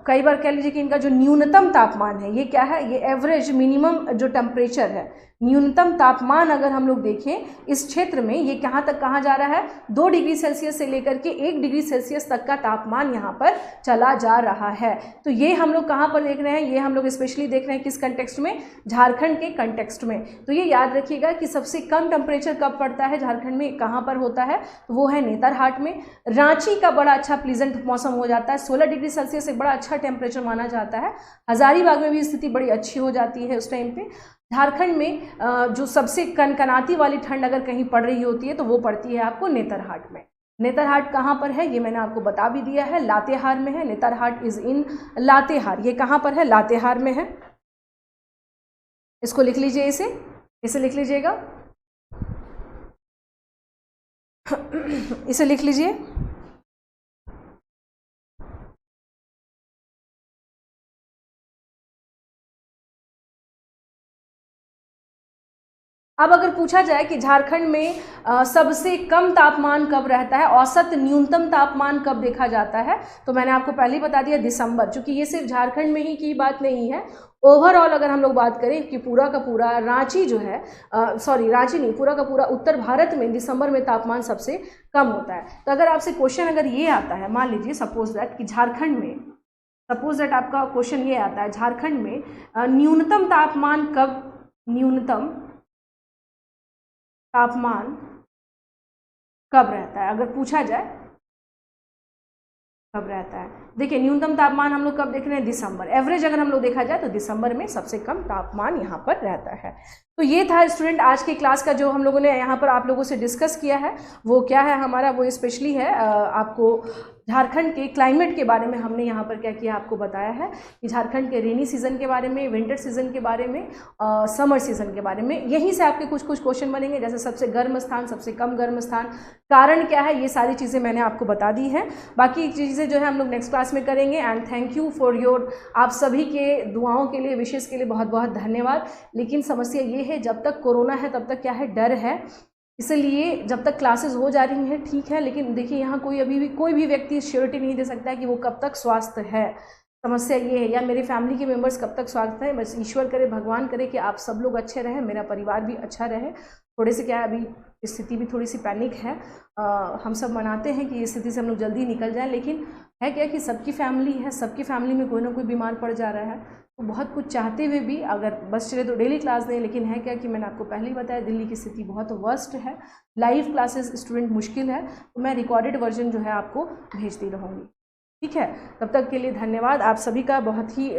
कई बार कह लीजिए कि इनका जो न्यूनतम तापमान है, ये क्या है, ये एवरेज मिनिमम जो टेम्परेचर है, न्यूनतम तापमान अगर हम लोग देखें इस क्षेत्र में, ये कहाँ तक कहाँ जा रहा है, 2 डिग्री सेल्सियस से लेकर के 1 डिग्री सेल्सियस तक का तापमान यहाँ पर चला जा रहा है। तो ये हम लोग कहाँ पर देख रहे हैं, ये हम लोग स्पेशली देख रहे हैं किस कंटेक्स्ट में, झारखंड के कंटेक्स्ट में। तो ये याद रखिएगा कि सबसे कम टेम्परेचर कब पड़ता है झारखंड में, कहाँ पर होता है, तो वो है नेतरहाट में। रांची का बड़ा अच्छा प्लीजेंट मौसम हो जाता है, 16 डिग्री सेल्सियस एक बड़ा अच्छा टेम्परेचर माना जाता है। हजारीबाग में भी स्थिति बड़ी अच्छी हो जाती है उस टाइम पे। झारखंड में जो सबसे कनकनाती वाली ठंड अगर कहीं पड़ रही होती है तो वो पड़ती है आपको नेतरहाट में। नेतरहाट कहाँ पर है, ये मैंने आपको बता भी दिया है, लातेहार में है। नेतरहाट इज इन लातेहार, ये कहाँ पर है, लातेहार में है। इसको लिख लीजिए, इसे लिख लीजिएगा, इसे लिख लीजिए। अब अगर पूछा जाए कि झारखंड में सबसे कम तापमान कब रहता है, औसत न्यूनतम तापमान कब देखा जाता है, तो मैंने आपको पहले ही बता दिया दिसंबर, क्योंकि ये सिर्फ झारखंड में ही की बात नहीं है। ओवरऑल अगर हम लोग बात करें कि पूरा का पूरा रांची जो है, रांची नहीं, पूरा का पूरा उत्तर भारत में दिसंबर में तापमान सबसे कम होता है। तो अगर आपसे क्वेश्चन अगर ये आता है, मान लीजिए सपोज दैट कि झारखंड में, सपोज दैट आपका क्वेश्चन ये आता है झारखंड में न्यूनतम तापमान कब, न्यूनतम तापमान कब रहता है, अगर पूछा जाए कब रहता है। देखिए न्यूनतम तापमान हम लोग कब देख रहे हैं, दिसंबर। एवरेज अगर हम लोग देखा जाए तो दिसंबर में सबसे कम तापमान यहाँ पर रहता है। तो ये था स्टूडेंट आज की क्लास का जो हम लोगों ने यहाँ पर आप लोगों से डिस्कस किया है। वो क्या है हमारा, वो स्पेशली है आपको झारखंड के क्लाइमेट के बारे में हमने यहाँ पर क्या किया, आपको बताया है कि झारखंड के रेनी सीजन के बारे में, विंटर सीजन के बारे में, समर सीजन के बारे में। यहीं से आपके कुछ कुछ क्वेश्चन बनेंगे, जैसे सबसे गर्म स्थान, सबसे कम गर्म स्थान, कारण क्या है, ये सारी चीज़ें मैंने आपको बता दी हैं। बाकी चीज़ें जो है हम लोग नेक्स्ट क्लास में करेंगे। And thank you for your, आप सभी के दुआओं के लिए, विशेष के लिए बहुत बहुत धन्यवाद। लेकिन समस्या ये है, जब तक कोरोना है तब तक क्या है, डर है, इसलिए जब तक क्लासेस हो जा रही हैं ठीक है, लेकिन देखिए यहाँ कोई भी व्यक्ति श्योरिटी नहीं दे सकता है कि वो कब तक स्वस्थ है। समस्या ये है, या मेरी फैमिली के मेंबर्स कब तक स्वस्थ है। बस ईश्वर करे, भगवान करे कि आप सब लोग अच्छे रहें, मेरा परिवार भी अच्छा रहे। थोड़े से क्या है, अभी स्थिति भी थोड़ी सी पैनिक है। हम सब मनाते हैं कि इस स्थिति से हम लोग जल्दी निकल जाएं, लेकिन है क्या कि सबकी फैमिली है, सबकी फैमिली में कोई ना कोई बीमार पड़ जा रहा है। तो बहुत कुछ चाहते हुए भी अगर बस चले तो डेली क्लास दें, लेकिन है क्या कि मैंने आपको पहले ही बताया दिल्ली की स्थिति बहुत वर्स्ट है, लाइव क्लासेस स्टूडेंट मुश्किल है। तो मैं रिकॉर्डेड वर्जन जो है आपको भेजती रहूँगी, ठीक है। तब तक के लिए धन्यवाद आप सभी का, बहुत ही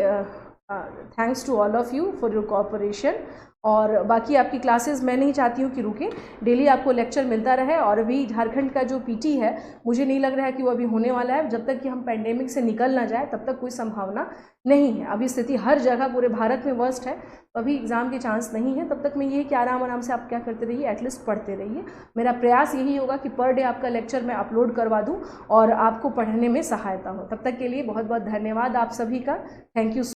thanks to all of you for your cooperation. और बाकी आपकी क्लासेस मैं नहीं चाहती हूँ कि रुके, डेली आपको लेक्चर मिलता रहे। और अभी झारखंड का जो पीटी है, मुझे नहीं लग रहा है कि वो अभी होने वाला है। जब तक कि हम पैंडेमिक से निकल ना जाए तब तक कोई संभावना नहीं है। अभी स्थिति हर जगह पूरे भारत में वर्स्ट है, तो अभी एग्ज़ाम के चांस नहीं है। तब तक मैं ये कि आराम से आप क्या करते रहिए, एटलीस्ट पढ़ते रहिए। मेरा प्रयास यही होगा कि पर डे आपका लेक्चर मैं अपलोड करवा दूँ और आपको पढ़ने में सहायता हो। तब तक के लिए बहुत बहुत धन्यवाद आप सभी का, थैंक यू।